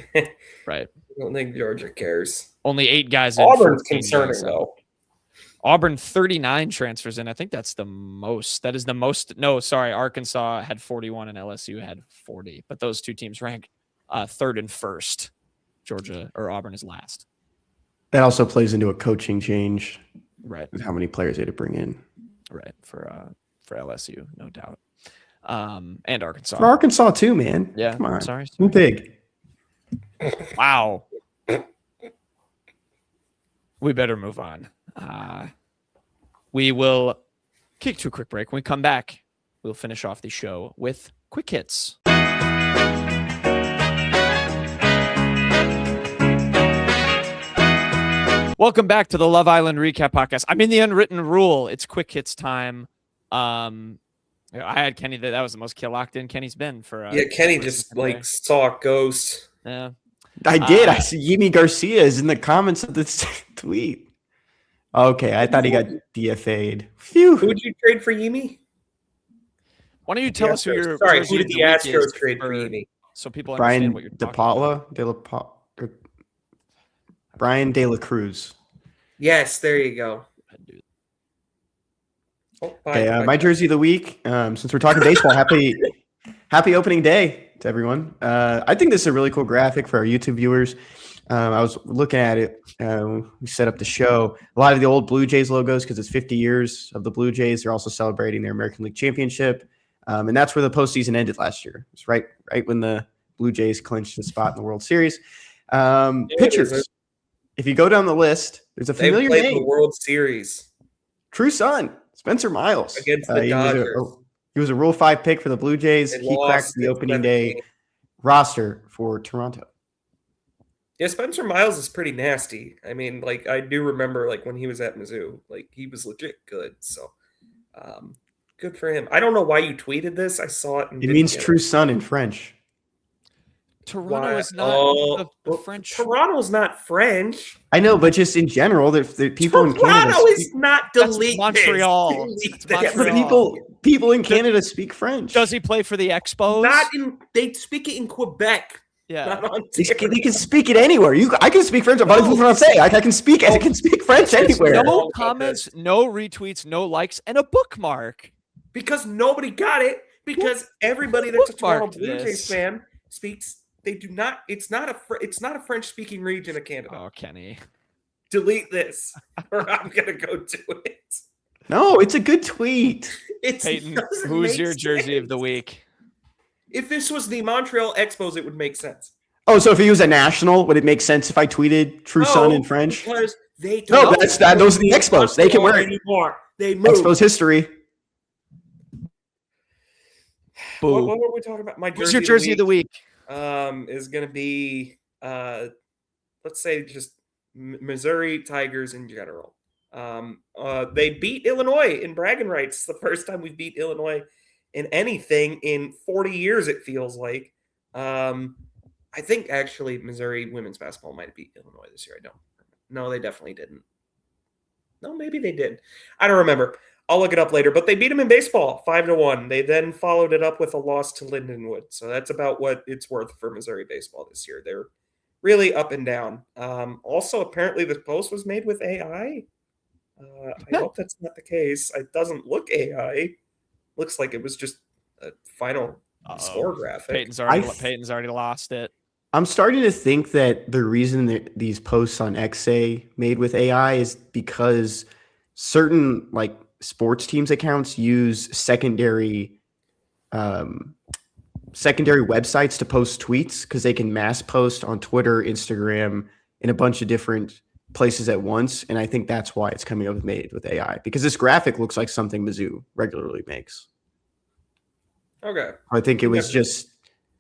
Right. I don't think Georgia cares. Only 8 guys in. Auburn's concerning, though. Auburn 39 transfers in. I think that's the most. That is the most. No, sorry. Arkansas had 41 and LSU had 40. But those 2 teams rank 3rd and 1st. Georgia or Auburn is last. That also plays into a coaching change. Right. With how many players they had to bring in. Right. For LSU, no doubt. And Arkansas. For Arkansas too, man. Yeah. Come on. Sorry. Too big. Wow. We better move on. We will kick to a quick break. When we come back, we'll finish off the show with quick hits. Welcome back to the Love Island Recap Podcast. I'm in the unwritten rule. It's quick hits time. I had Kenny. That was the most locked in Kenny's been for. Kenny just saw a ghost. Yeah, I did. I see Yimi Garcia is in the comments of this tweet. Okay, I thought he got DFA'd. Phew. Who did you trade for Yimi? Why don't you tell us who your who did the Astros trade for Yimi? So people understand what you're talking about. Brian De La Cruz. Yes, there you go. My jersey of the week. Since we're talking baseball, happy opening day to everyone. I think this is a really cool graphic for our YouTube viewers. I was looking at it. We set up the show. A lot of the old Blue Jays logos because it's 50 years of the Blue Jays. They're also celebrating their American League Championship, and that's where the postseason ended last year. It's right when the Blue Jays clinched a spot in the World Series. Pitchers. If you go down the list, there's a familiar name. They played the World Series. True son, Spencer Miles. Against the Dodgers. He was a Rule 5 pick for the Blue Jays. He cracked the opening day roster for Toronto. Yeah, Spencer Miles is pretty nasty. I mean, I do remember, when he was at Mizzou, he was legit good. So, good for him. I don't know why you tweeted this. I saw it. It means true son in French. Toronto is not the French. Toronto's not French. I know, but just in general, the people in Canada. Toronto is not Montreal. People in Canada speak French. Does he play for the Expos? They speak it in Quebec. Yeah, they can speak it anywhere. I can speak French. I can speak French anywhere. No comments, no retweets, no likes, and a bookmark. Because nobody got it. Because everybody that's a Toronto Blue Jays fan speaks. They do not. It's not a French-speaking region of Canada. Oh, Kenny, delete this, or I'm gonna go do it. No, it's a good tweet. It Payton, doesn't who's make your jersey of sense. the week? If this was the Montreal Expos, it would make sense. Oh, so if he was a national, would it make sense if I tweeted True Son in French? Because they No, don't those are the Expos. They can wear it. anymore. They move. Expos history. Boo. What were we talking about? My Who's your jersey of the week? is going to be, let's say, just Missouri Tigers in general. They beat Illinois in bragging rights. It's the first time we've beat Illinois in anything in 40 years, it feels like. I think actually Missouri women's basketball might have beat Illinois this year. I don't remember. No, they definitely didn't. No, maybe they did. I don't remember. I'll look it up later. But they beat them in baseball 5-1. They then followed it up with a loss to Lindenwood. So that's about what it's worth for Missouri baseball this year. They're really up and down. Also, apparently the post was made with AI. I hope that's not the case. It doesn't look AI. Looks like it was just a final score graphic. Payton's already lost it. I'm starting to think that the reason that these posts on XA made with AI is because certain like sports teams accounts use secondary websites to post tweets because they can mass post on Twitter, Instagram, and a bunch of different places at once. And I think that's why it's coming up with made with AI, because this graphic looks like something Mizzou regularly makes. Okay. I think it was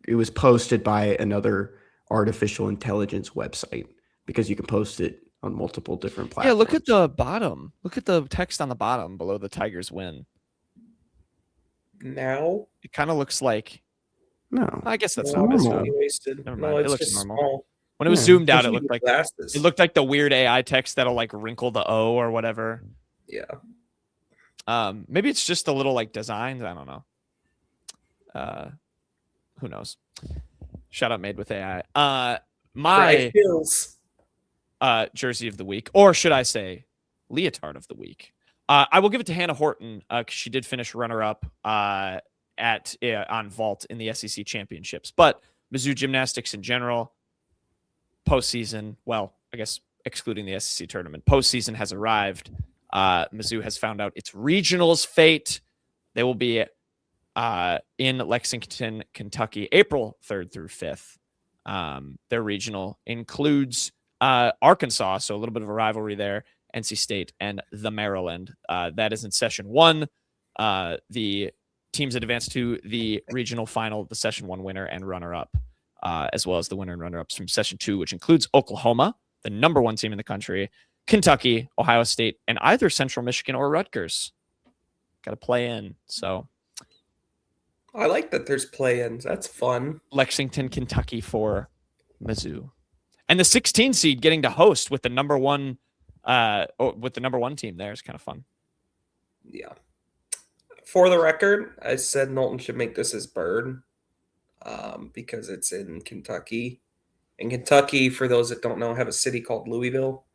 it was posted by another artificial intelligence website because you can post it on multiple different platforms. Yeah, look at the bottom. Look at the text on the bottom below the Tigers win. Now? It kind of looks like... No. I guess that's normal. normal. Wasted. Never No, mind. It it's looks just normal. small. When it was zoomed out, Especially it looked like the weird AI text that'll like wrinkle the O or whatever. Yeah. Maybe it's just the little like designs. I don't know. Who knows? Shout out made with AI. My jersey of the week, or should I say leotard of the week. I will give it to Hannah Horton because she did finish runner-up on vault in the SEC championships. But Mizzou gymnastics in general, postseason, well, I guess excluding the SEC tournament, postseason has arrived. Mizzou has found out its regionals fate. They will be in Lexington, Kentucky, April 3rd through 5th. Their regional includes Arkansas, so a little bit of a rivalry there, NC State, and the Maryland. That is in session 1. The teams that advance to the regional final, the session 1 winner and runner-up, as well as the winner and runner-ups from session 2, which includes Oklahoma, the number 1 team in the country, Kentucky, Ohio State, and either Central Michigan or Rutgers. Got to play in, so... I like that there's play-ins. That's fun. Lexington, Kentucky for Mizzou. And the 16 seed getting to host with the number 1 team there is kind of fun. Yeah. For the record, I said Knowlton should make this his bird because it's in Kentucky. In Kentucky, for those that don't know, have a city called Louisville.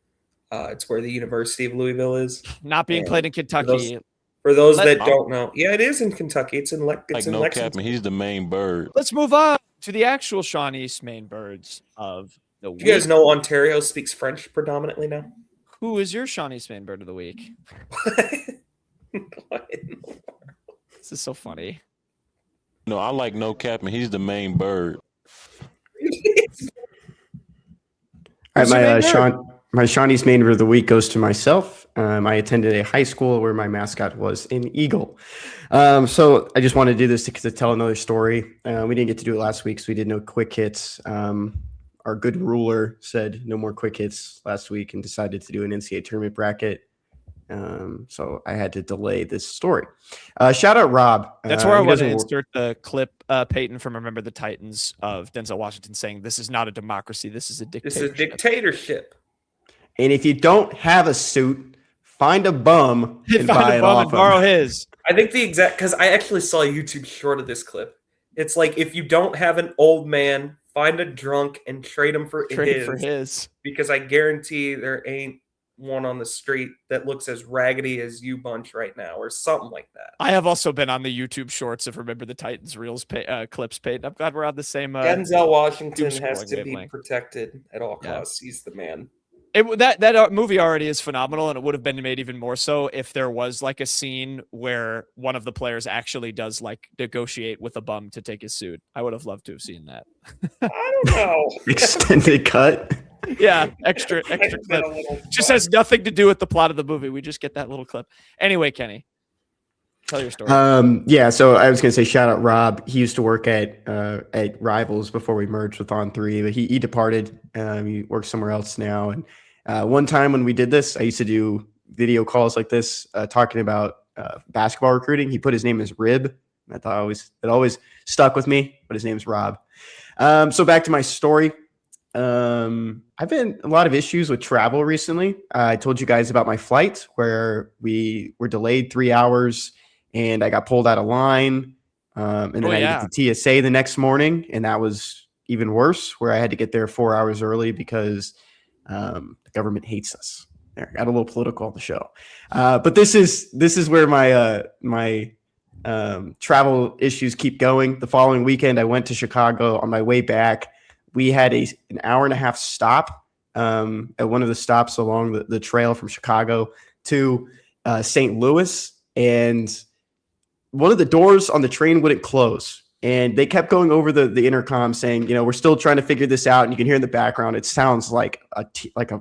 It's where the University of Louisville is. Not being played in Kentucky. For those that don't know, yeah, it is in Kentucky. It's in Lexington. Captain, he's the main bird. Let's move on to the actual Shawn East main birds of the week. You guys know Ontario speaks French predominantly now? Who is your Shawn East main bird of the week? What in the world? This is so funny. No, I like no Captain. He's the main bird. All right, my Shawn East main bird of the week goes to myself. I attended a high school where my mascot was an eagle. So I just want to do this to tell another story. We didn't get to do it last week, so we did no quick hits. Our good ruler said no more quick hits last week and decided to do an NCAA tournament bracket. So I had to delay this story. Shout out Rob. That's where I want to insert the clip, Payton, from Remember the Titans of Denzel Washington saying, "This is not a democracy. This is a dictatorship." This is a dictatorship. And if you don't have a suit, find a bum and buy it off and borrow his. I think because I actually saw a YouTube short of this clip. It's like, if you don't have an old man, find a drunk and trade him for his. Because I guarantee there ain't one on the street that looks as raggedy as you bunch right now, or something like that. I have also been on the YouTube shorts of Remember the Titans reels clips, Payton. I'm glad we're on the same. Denzel Washington has to be protected at all costs. Yeah. He's the man. That movie already is phenomenal, and it would have been made even more so if there was like a scene where one of the players actually does like negotiate with a bum to take his suit. I would have loved to have seen that. I don't know. Extended cut. Yeah, extra clip. Just has nothing to do with the plot of the movie. We just get that little clip. Anyway, Kenny, tell your story. Yeah, so I was gonna say shout out Rob. He used to work at Rivals before we merged with On3, but he departed. He works somewhere else now. And one time when we did this, I used to do video calls like this, talking about basketball recruiting. He put his name as Rib. I thought it always stuck with me, but his name's Rob. So back to my story. I've been a lot of issues with travel recently. I told you guys about my flight where we were delayed 3 hours and I got pulled out of line. And then I had to get to TSA the next morning, and that was even worse, where I had to get there 4 hours early because the government hates us. There, got a little political on the show. But this is where my travel issues keep going. The following weekend, I went to Chicago. On my way back, we had an hour and a half stop at one of the stops along the trail from Chicago to St. Louis. And one of the doors on the train wouldn't close. And they kept going over the intercom saying, we're still trying to figure this out. And you can hear in the background, it sounds like a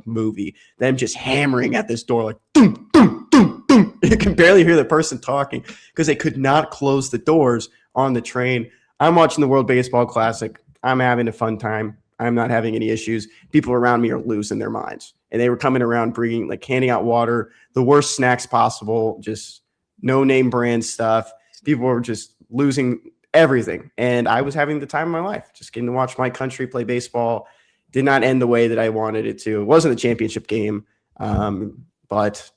movie. Them just hammering at this door like, doom, doom, doom, doom. You can barely hear the person talking because they could not close the doors on the train. I'm watching the World Baseball Classic. I'm having a fun time. I'm not having any issues. People around me are losing their minds. And they were coming around bringing, like, handing out water, the worst snacks possible, just no name brand stuff. People were just losing everything. And I was having the time of my life, just getting to watch my country play baseball. Did not end the way that I wanted it to. It wasn't a championship game. But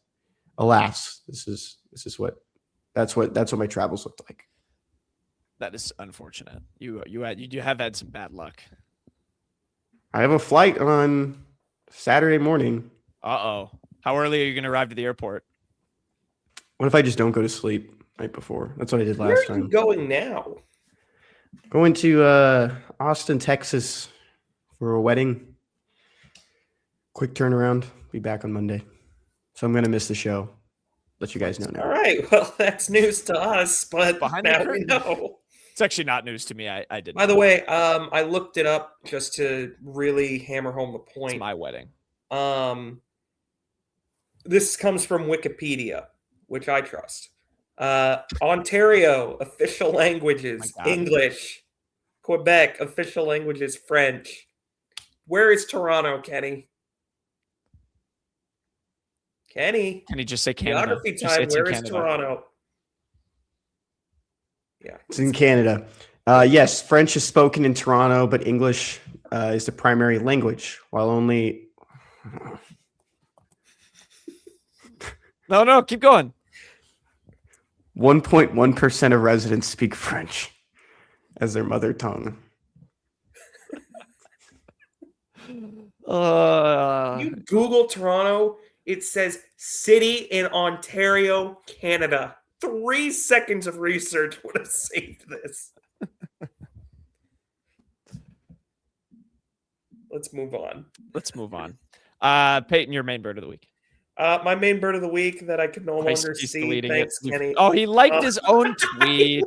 alas, that's what my travels looked like. That is unfortunate. You have had some bad luck. I have a flight on Saturday morning. Uh-oh. How early are you going to arrive to the airport? What if I just don't go to sleep right before? That's what I did last time. Where are you going now? Going to Austin, Texas for a wedding. Quick turnaround. Be back on Monday. So I'm going to miss the show. Let you guys know now. All right. Well, that's news to us, but now we know. It's actually not news to me. I didn't. By the way, I looked it up just to really hammer home the point. It's my wedding. This comes from Wikipedia, which I trust. Ontario, official languages, English. Quebec, official languages, French. Where is Toronto, Kenny? Kenny. Can you just say Canada? Geography time. Where is Toronto? Yeah. It's in Canada. Yes, French is spoken in Toronto, but English is the primary language, while only... No, keep going. 1.1% of residents speak French as their mother tongue. You Google Toronto, it says city in Ontario, Canada. 3 seconds of research would have saved this. Let's move on. Payton, your main bird of the week. My main bird of the week that I could no longer see. Thanks, Kenny. Oh, he liked his own tweet.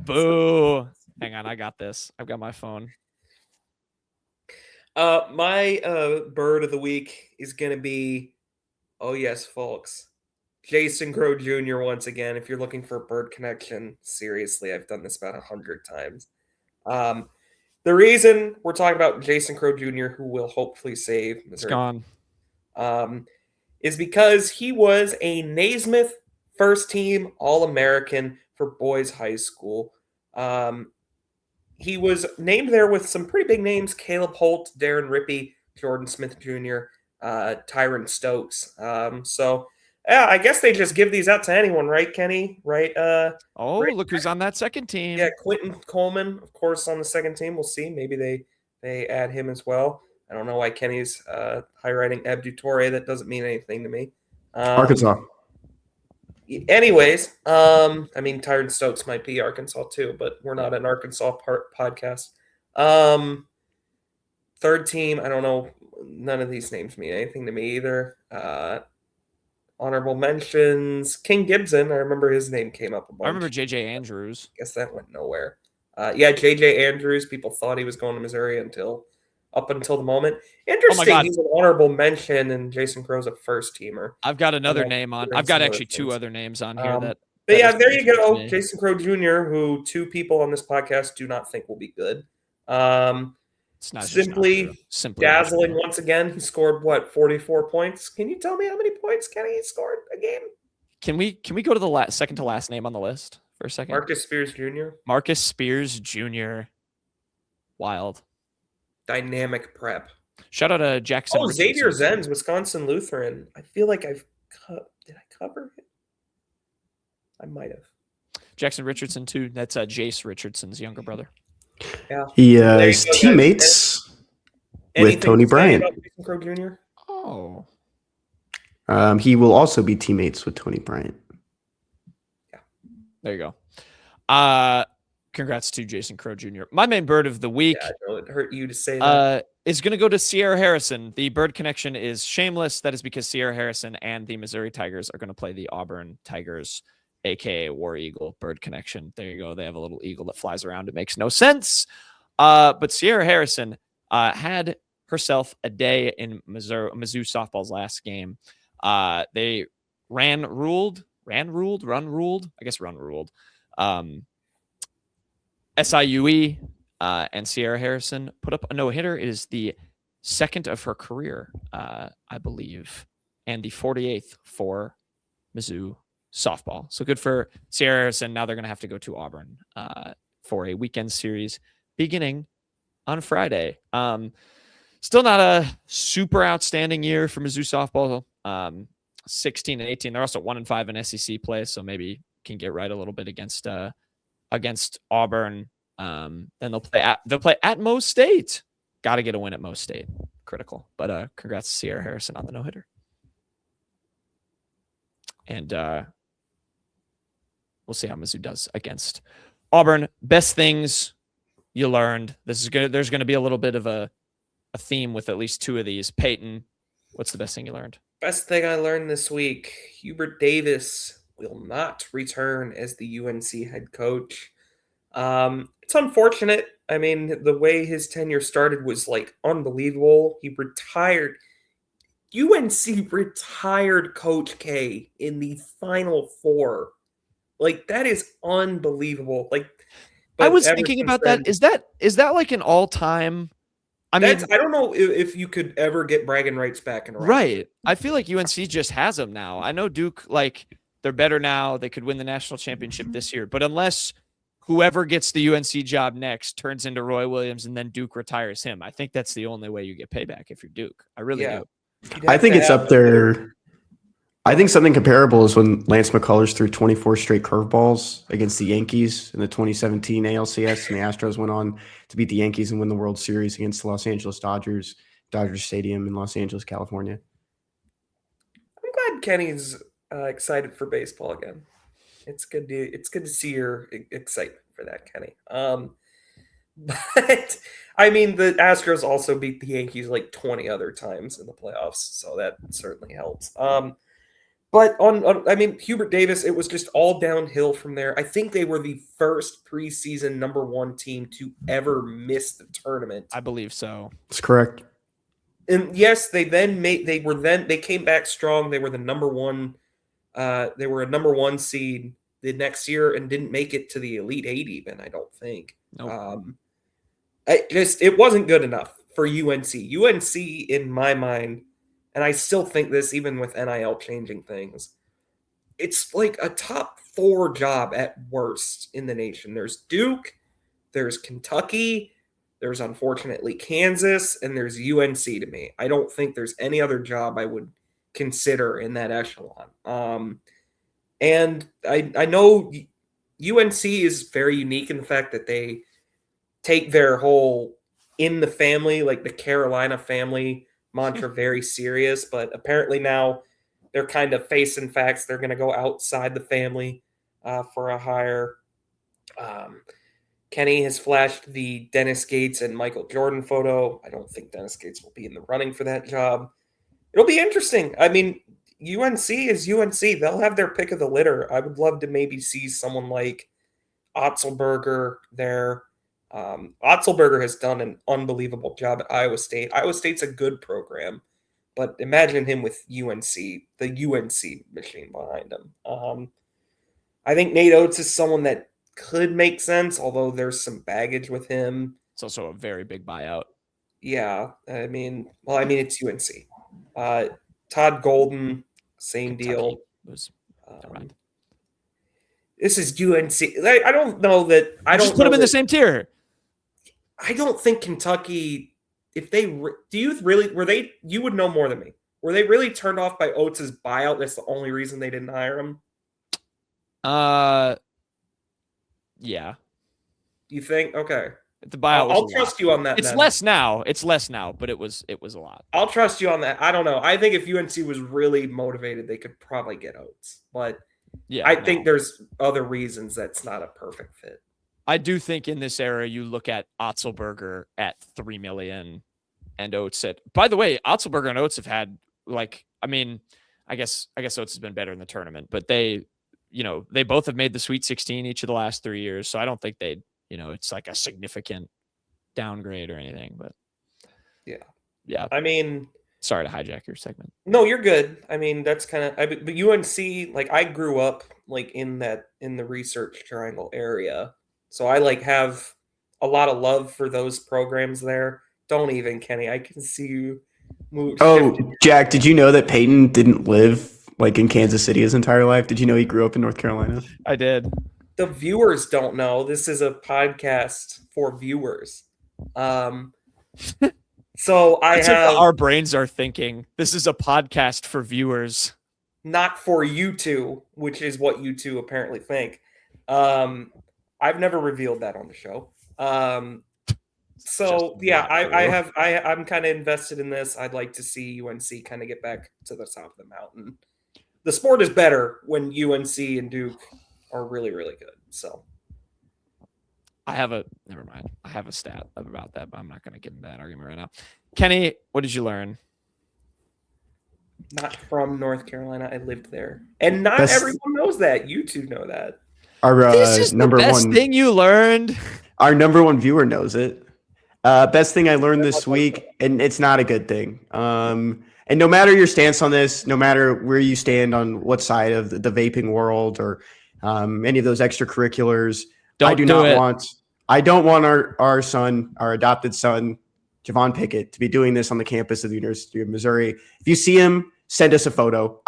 Boo. Hang on, I got this. I've got my phone. My bird of the week is going to be, oh yes, folks, Jason Crowe Jr. once again. If you're looking for a bird connection, seriously, I've done this about 100 times. The reason we're talking about Jason Crowe Jr., who will hopefully save Missouri, is because he was a Naismith first-team All-American for boys high school. He was named there with some pretty big names: Caleb Holt, Darren Rippey, Jordan Smith Jr., Tyron Stokes. Yeah, I guess they just give these out to anyone, right, Kenny? Right? Look who's on that second team. Yeah, Quentin Coleman, of course, on the second team. We'll see. Maybe they add him as well. I don't know why Kenny's highlighting Abdutore. That doesn't mean anything to me. Arkansas. Anyways, Tyron Stokes might be Arkansas too, but we're not an Arkansas podcast. Third team, I don't know None of these names mean anything to me either. Honorable mentions. King Gibson. I remember his name came up a bunch. I remember J.J. Andrews. Guess that went nowhere. Yeah, J.J. Andrews. People thought he was going to Missouri up until the moment. Interesting. God. He's an honorable mention, and Jason Crowe's a first teamer. I've got another name on. I've got actually two other names on here But yeah, there you go. Jason Crowe Jr., who two people on this podcast do not think will be good. It's not simply dazzling once again. He scored 44 points. Can you tell me how many points Kenny scored a game? Can we go to the second to last name on the list for a second? Marcus Spears Jr. Marcus Spears Jr. Wild. Dynamic prep. Shout out to Jackson. Oh, Xavier Zenz, Wisconsin Lutheran. I feel like did I cover him? I might have. Jackson Richardson too. That's Jace Richardson's younger brother. Yeah. He is teammates with Tony Bryant. Crowe Jr.? Oh. He will also be teammates with Tony Bryant. Yeah. There you go. Congrats to Jason Crowe Jr. My main bird of the week. Yeah, I know it hurt you to say that. Is going to go to Sierra Harrison. The bird connection is shameless. That is because Sierra Harrison and the Missouri Tigers are going to play the Auburn Tigers, aka War Eagle. Bird connection. There you go. They have a little eagle that flies around. It makes no sense. But Sierra Harrison had herself a day in Mizzou softball's last game. They run ruled. SIUE and Sierra Harrison put up a no-hitter. It is the second of her career, I believe, and the 48th for Mizzou softball. So good for Sierra Harrison. Now they're going to have to go to Auburn for a weekend series beginning on Friday. Still not a super outstanding year for Mizzou softball. 16-18. They're also 1-5 in SEC play, so maybe can get right a little bit against Auburn. Then they'll play at Mo State. Got to get a win at Mo State. Critical. But congrats to Sierra Harrison on the no-hitter. And we'll see how Mizzou does against Auburn. Best things you learned. There's going to be a little bit of a theme with at least two of these. Payton, what's the best thing you learned? Best thing I learned this week, Hubert Davis will not return as the UNC head coach. It's unfortunate. I mean, the way his tenure started was like unbelievable. He retired. UNC retired Coach K in the Final Four. Like, that is unbelievable. Like, I was thinking about that. Is that like an all-time? I don't know if you could ever get bragging rights back in. Right. I feel like UNC just has them now. I know Duke, like, they're better now. They could win the national championship this year. But unless whoever gets the UNC job next turns into Roy Williams and then Duke retires him, I think that's the only way you get payback if you're Duke. I really do. I think it's up there. I think something comparable is when Lance McCullers threw 24 straight curveballs against the Yankees in the 2017 ALCS, and the Astros went on to beat the Yankees and win the World Series against the Los Angeles Dodgers Stadium in Los Angeles, California. I'm glad Kenny's excited for baseball again. It's good to see your excitement for that, Kenny. But I mean, the Astros also beat the Yankees like 20 other times in the playoffs, so that certainly helps. But I mean, Hubert Davis, it was just all downhill from there. I think they were the first preseason -- 1 team to ever miss the tournament. I believe so. That's correct. And yes, they came back strong. They were the number one. They were a number 1 seed the next year and didn't make it to the Elite Eight even, I don't think. Nope. It wasn't good enough for UNC. UNC, in my mind, and I still think this even with NIL changing things, it's like a top 4 job at worst in the nation. There's Duke, there's Kentucky, there's unfortunately Kansas, and there's UNC to me. I don't think there's any other job I would consider in that echelon. And I know UNC is very unique in the fact that they take their whole in the family, like the Carolina family mantra, very serious, but apparently now they're kind of facing facts. They're going to go outside the family for a hire. Kenny has flashed the Dennis Gates and Michael Jordan photo. I don't think Dennis Gates will be in the running for that job. It'll be interesting. I mean, UNC is UNC. They'll have their pick of the litter. I would love to maybe see someone like Otzelberger there. Otzelberger has done an unbelievable job at Iowa State. Iowa State's a good program, but imagine him with UNC, the UNC machine behind him. I think Nate Oates is someone that could make sense, although there's some baggage with him. It's also a very big buyout. Yeah, I mean, it's UNC. Todd Golden, same Kentucky deal. was This is UNC. I don't know that. I don't just put them in the same tier. I don't think Kentucky. If they do, you really were they? You would know more than me. Were they really turned off by Oates' buyout? That's the only reason they didn't hire him. Yeah. You think? Okay. The buyout. I'll trust you on that. It's then. less now. It's less now, but it was a lot. I'll trust you on that. I don't know. I think if UNC was really motivated, they could probably get Oates. But yeah, I think there's other reasons that's not a perfect fit. I do think in this era, you look at Otzelberger at $3 million and Oates at. By the way, Otzelberger and Oates have had I guess Oates has been better in the tournament, but they both have made the Sweet 16 each of the last 3 years. So I don't think it's like a significant downgrade or anything, but yeah. I mean, sorry to hijack your segment. No, you're good. I mean, that's kind of, but UNC, like I grew up like in the Research Triangle area. So I like have a lot of love for those programs there. Don't even, Kenny, I can see you move. Oh, Jack, did you know that Payton didn't live like in Kansas City his entire life? Did you know he grew up in North Carolina? I did. The viewers don't know. This is a podcast for viewers. So our brains are thinking this is a podcast for viewers, not for you two, which is what you two apparently think. I've never revealed that on the show. So yeah, I'm kind of invested in this. I'd like to see UNC kind of get back to the top of the mountain. The sport is better when UNC and Duke are really, really good. So never mind. I have a stat about that, but I'm not going to get into that argument right now. Kenny, what did you learn? Not from North Carolina. I lived there. And not everyone knows that. You two know that. Our this is the best thing you learned. Our number one viewer knows it. Best thing I learned this week, and it's not a good thing. And no matter your stance on this, no matter where you stand on what side of the vaping world or any of those extracurriculars, I don't want our son, our adopted son, Javon Pickett, to be doing this on the campus of the University of Missouri. If you see him, send us a photo.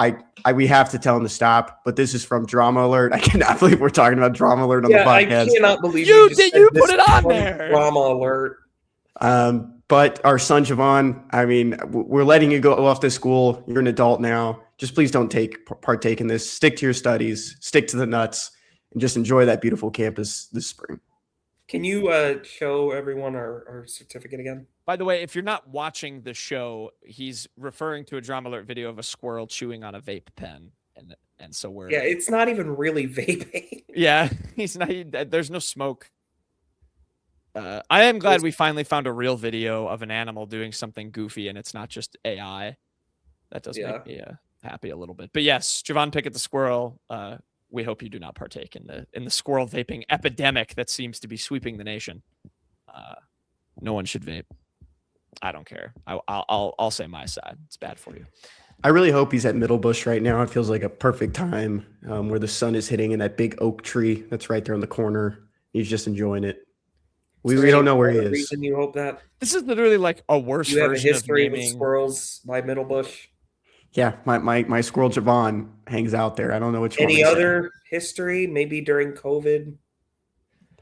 We have to tell him to stop. But this is from Drama Alert. I cannot believe we're talking about Drama Alert on the podcast. I cannot believe you put it on there. Drama Alert. But our son Javon, we're letting you go off to school. You're an adult now. Just please don't partake in this. Stick to your studies. Stick to the nuts, and just enjoy that beautiful campus this spring. Can you show everyone our certificate again? By the way, if you're not watching the show, he's referring to a Drama Alert video of a squirrel chewing on a vape pen, and so we're it's not even really vaping. Yeah, he's not. There's no smoke. I am glad we finally found a real video of an animal doing something goofy, and it's not just AI. That does make me happy a little bit. But yes, Javon Pickett the squirrel. We hope you do not partake in the squirrel vaping epidemic that seems to be sweeping the nation. No one should vape. I don't care. I'll say my side. It's bad for you. I really hope he's at Middlebush right now. It feels like a perfect time where the sun is hitting in that big oak tree that's right there in the corner. He's just enjoying it. We don't know where he is. Reason you hope that this is literally like a worse version of naming. You have a history with squirrels by Middlebush. Yeah, my squirrel Javon hangs out there. I don't know what you Any other history? Maybe during COVID.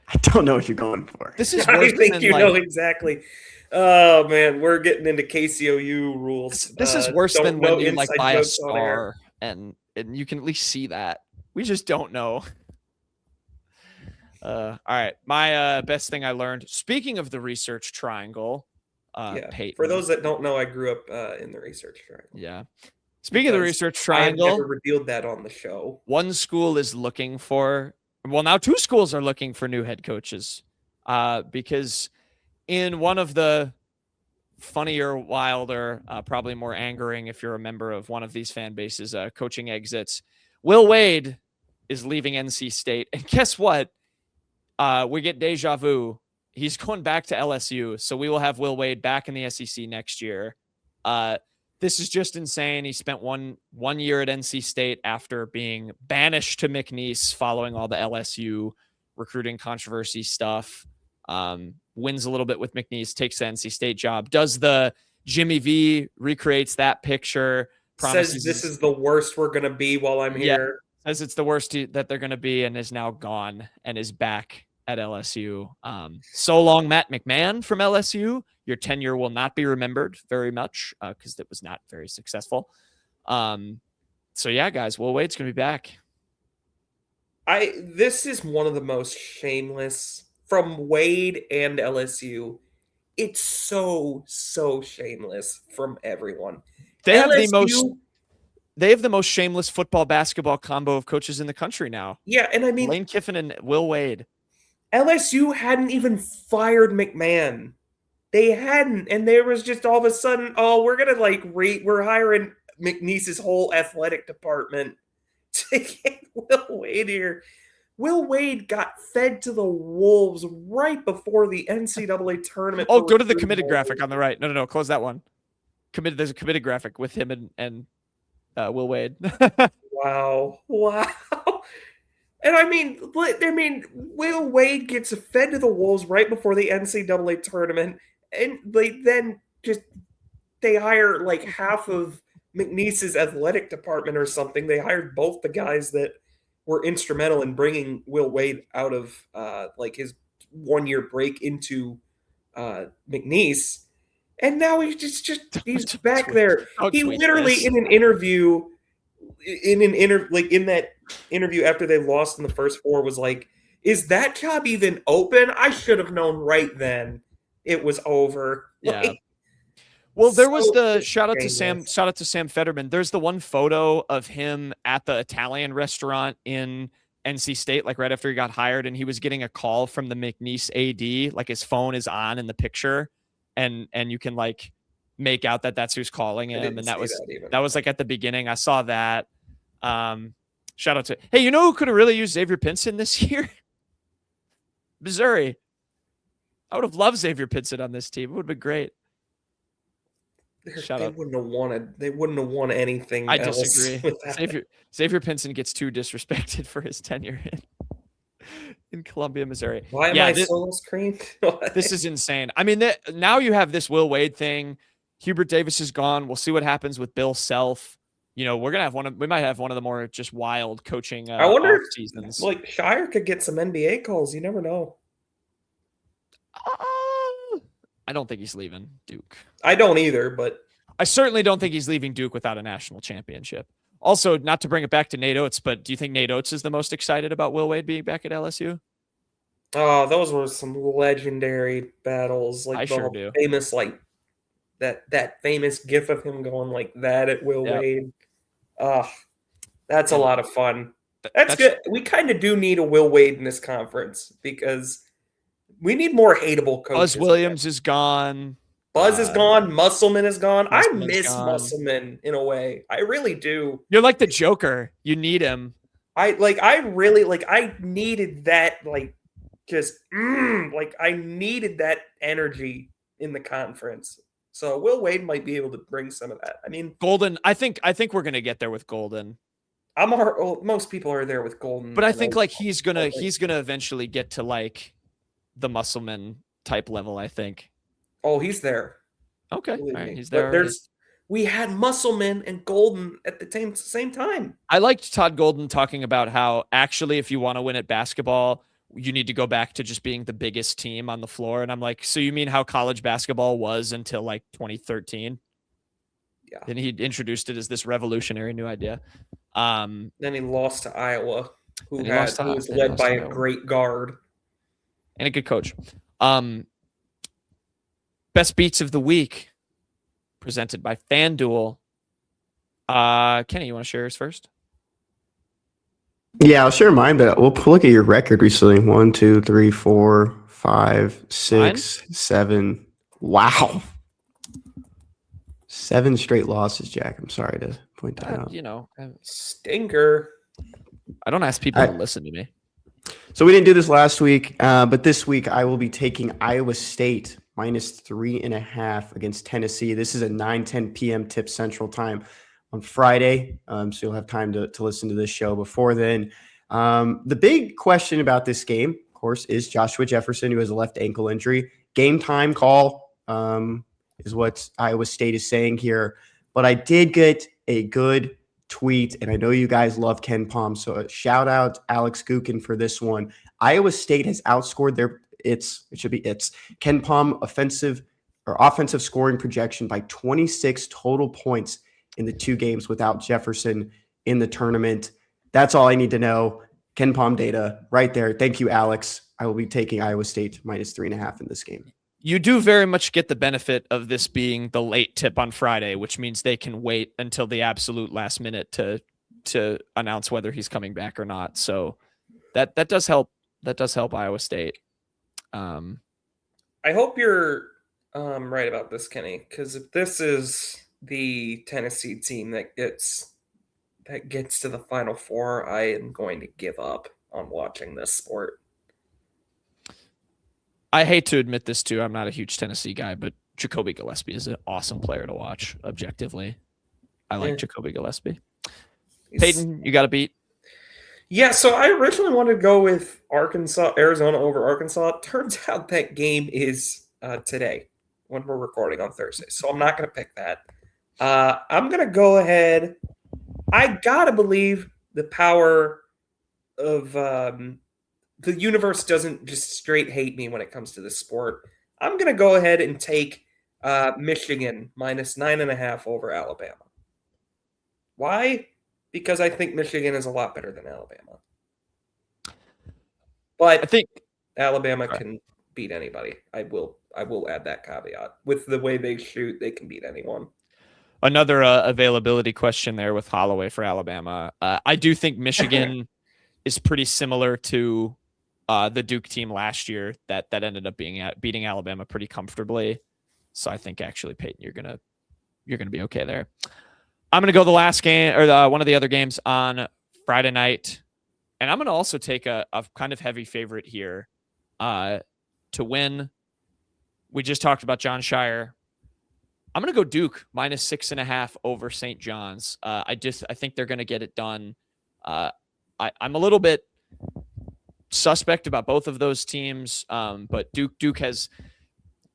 I don't know what you're going for. This is. I think you know exactly. Oh man, we're getting into KCOU rules. This is worse than when you like buy a star and you can at least see that. We just don't know. All right, my best thing I learned. Speaking of the Research Triangle, Payton. For those that don't know, I grew up in the Research Triangle. Yeah. Speaking of the Research Triangle, I never revealed that on the show. One school is looking for. Well, now two schools are looking for new head coaches. because in one of the funnier, wilder, probably more angering if you're a member of one of these fan bases, coaching exits, Will Wade is leaving NC State. And guess what? We get deja vu. He's going back to LSU. So we will have Will Wade back in the SEC next year. This is just insane. He spent one year at NC State after being banished to McNeese following all the LSU recruiting controversy stuff. Wins a little bit with McNeese, takes the NC State job, does the Jimmy V, recreates that picture, says this is the worst we're going to be while I'm here. Says it's the worst that they're going to be, and is now gone and is back at LSU. So long, Matt McMahon from LSU. Your tenure will not be remembered very much because it was not very successful. So yeah, guys, Will Wade's going to be back. This is one of the most shameless from Wade and LSU. It's so shameless from everyone. They have the most shameless football basketball combo of coaches in the country now. Yeah, and I mean Lane Kiffin and Will Wade. LSU hadn't even fired McMahon. They hadn't, and there was just all of a sudden, we're hiring McNeese's whole athletic department to get Will Wade here. Will Wade got fed to the wolves right before the NCAA tournament. Oh, go to the committed graphic on the right. No, close that one. There's a committed graphic with him and Will Wade. Wow. And I mean, Will Wade gets fed to the wolves right before the NCAA tournament, and they hire like half of McNeese's athletic department or something. They hired both the guys that were instrumental in bringing Will Wade out of his 1 year break into McNeese, and now he's back there. He literally in that interview after they lost in the first four was like, "Is that job even open? I should have known right then it was over." Yeah. Well, there was the shout out to Sam Fetterman. There's the one photo of him at the Italian restaurant in NC State, like right after he got hired, and he was getting a call from the McNeese AD, like his phone is on in the picture, and you can like make out that that's who's calling him, and that was like at the beginning. I saw that. Shout out to, hey, you know who could have really used Xavier Pinson this year? Missouri. I would have loved Xavier Pinson on this team. It would have been great. They wouldn't have won anything. I disagree. With that. Xavier Pinson gets too disrespected for his tenure in Columbia, Missouri. Why am I so screen? This is insane. I mean, now you have this Will Wade thing. Hubert Davis is gone. We'll see what happens with Bill Self. You know, we might have one of the more just wild coaching. I wonder seasons. Like Shire could get some NBA calls. You never know. I don't think he's leaving Duke. I don't either, but I certainly don't think he's leaving Duke without a national championship. Also, not to bring it back to Nate Oates, but do you think Nate Oates is the most excited about Will Wade being back at LSU? Oh, those were some legendary battles. Like I sure do. Famous, like that famous gif of him going like that at Will Wade. That's a lot of fun. That's good. We kind of do need a Will Wade in this conference because we need more hateable coaches. Buzz Williams is gone. Buzz is gone. Musselman is gone. I miss Musselman in a way. I really do. You're like the Joker. You need him. I needed that, I needed that energy in the conference. So Will Wade might be able to bring some of that. I mean, Golden, I think we're going to get there with Golden. Most people are there with Golden. But I think he's going to eventually get to like the Musselman type level, I think. Oh, he's there. Okay. All right, he's there. We had Musselman and Golden at the same time. I liked Todd Golden talking about how actually if you want to win at basketball, you need to go back to just being the biggest team on the floor. And I'm like, so you mean how college basketball was until like 2013? Yeah. And he introduced it as this revolutionary new idea. Then he lost to Iowa, who was led by a great guard. And a good coach. Best beats of the week presented by FanDuel. Kenny, you want to share yours first? Yeah, I'll share mine, but we'll look at your record recently. 1, 2, 3, 4, 5, 6, 7. Wow. 7 straight losses, Jack. I'm sorry to point that out. You know, Stinker. I don't ask people to listen to me. So we didn't do this last week, but this week I will be taking Iowa State -3.5 against Tennessee. This is a 9:10 p.m. tip Central Time on Friday, so you'll have time to listen to this show before then. The big question about this game, of course, is Joshua Jefferson, who has a left ankle injury. Game time call is what Iowa State is saying here. But I did get a good tweet, and I know you guys love Ken Pom, so a shout out Alex Gukin for this one. Iowa State has outscored its Ken Pom offensive scoring projection by 26 total points in the 2 games without Jefferson in the tournament. That's all I need to know. Ken Pom data right there. Thank you, Alex. I will be taking Iowa State -3.5 in this game. You do very much get the benefit of this being the late tip on Friday, which means they can wait until the absolute last minute to announce whether he's coming back or not. So that does help. That does help Iowa State. I hope you're right about this, Kenny, because if this is the Tennessee team that gets to the Final Four, I am going to give up on watching this sport. I hate to admit this too. I'm not a huge Tennessee guy, but Jacoby Gillespie is an awesome player to watch objectively. I like Jacoby Gillespie. Payton, you got a beat? Yeah, so I originally wanted to go with Arizona over Arkansas. Turns out that game is today when we're recording on Thursday, so I'm not going to pick that. I'm going to go ahead. I got to believe the power of the universe doesn't just straight hate me when it comes to this sport. I'm going to go ahead and take Michigan -9.5 over Alabama. Why? Because I think Michigan is a lot better than Alabama. But I think Alabama can beat anybody. I will add that caveat. With the way they shoot, they can beat anyone. Another availability question there with Holloway for Alabama. I do think Michigan is pretty similar to the Duke team last year that ended up beating Alabama pretty comfortably. So I think actually, Peyton, you're gonna be okay there. I'm gonna go the last game or one of the other games on Friday night, and I'm gonna also take a kind of heavy favorite here to win. We just talked about John Shire. I'm gonna go Duke -6.5 over St. John's. I think they're gonna get it done. I'm a little bit suspect about both of those teams, but Duke has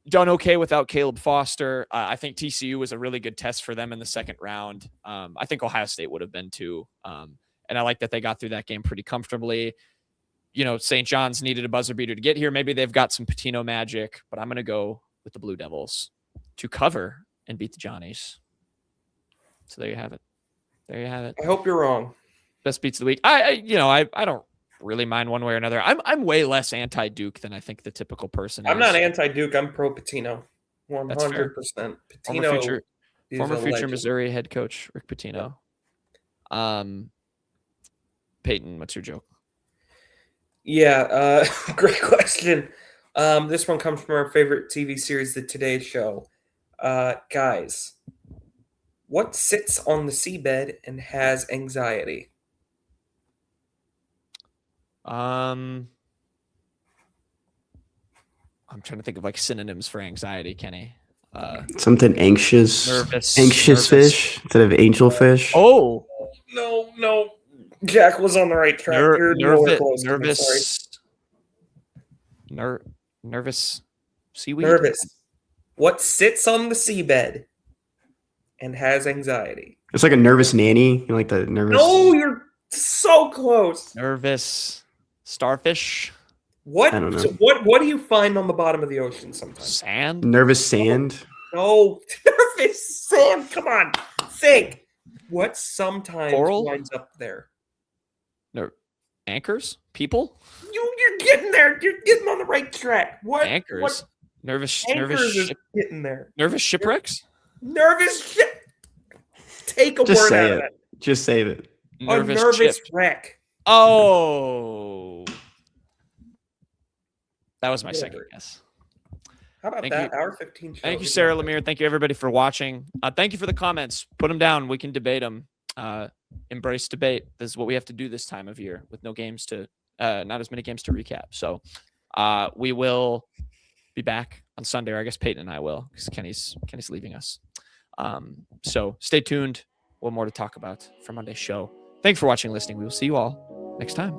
done okay without Caleb Foster. I think TCU was a really good test for them in the second round. I think Ohio State would have been too, and I like that they got through that game pretty comfortably. You know, St. John's needed a buzzer beater to get here. Maybe they've got some Patino magic, but I'm going to go with the Blue Devils to cover and beat the Johnnies. So there you have it. I hope you're wrong. Best beats of the week. I don't really mind one way or another. I'm way less anti-Duke than I think the typical person is. I'm not anti-Duke. I'm pro Patino. 100%. Patino, former future Missouri head coach Rick Pitino. Yeah. Peyton, what's your joke? Yeah, great question. This one comes from our favorite TV series, The Today Show. Guys, what sits on the seabed and has anxiety? I'm trying to think of like synonyms for anxiety, Kenny. Something anxious. Nervous. Fish instead of angelfish. Oh. No. Jack was on the right track. Nervous seaweed. Nervous. What sits on the seabed and has anxiety? It's like a nervous nanny. You like the nervous? No, you're so close. Nervous starfish. What? I don't know. So what do you find on the bottom of the ocean sometimes? Sand. Nervous sand. No, nervous sand. Come on, think. What sometimes Coral? winds up there? No, anchors. People. You're getting there. You're getting on the right track. What? Anchors. What? Nervous Is getting there. Nervous shipwrecks. Nervous ship. Take a Just word say out of it. that. Just save it. Nervous a nervous chip. wreck. Oh. That was my Whatever. second guess. How about Thank that? you. Hour 15 show. Thank you, Good Sarah job, Lemire. Thank you, everybody, for watching. Thank you for the comments. Put them down. We can debate them. Embrace debate. This is what we have to do this time of year with no games to, not as many games to recap. So we will be back on Sunday, or I guess Payton and I will, because Kenny's leaving us. So stay tuned. One more to talk about for Monday's show. Thanks for watching and listening. We will see you all next time.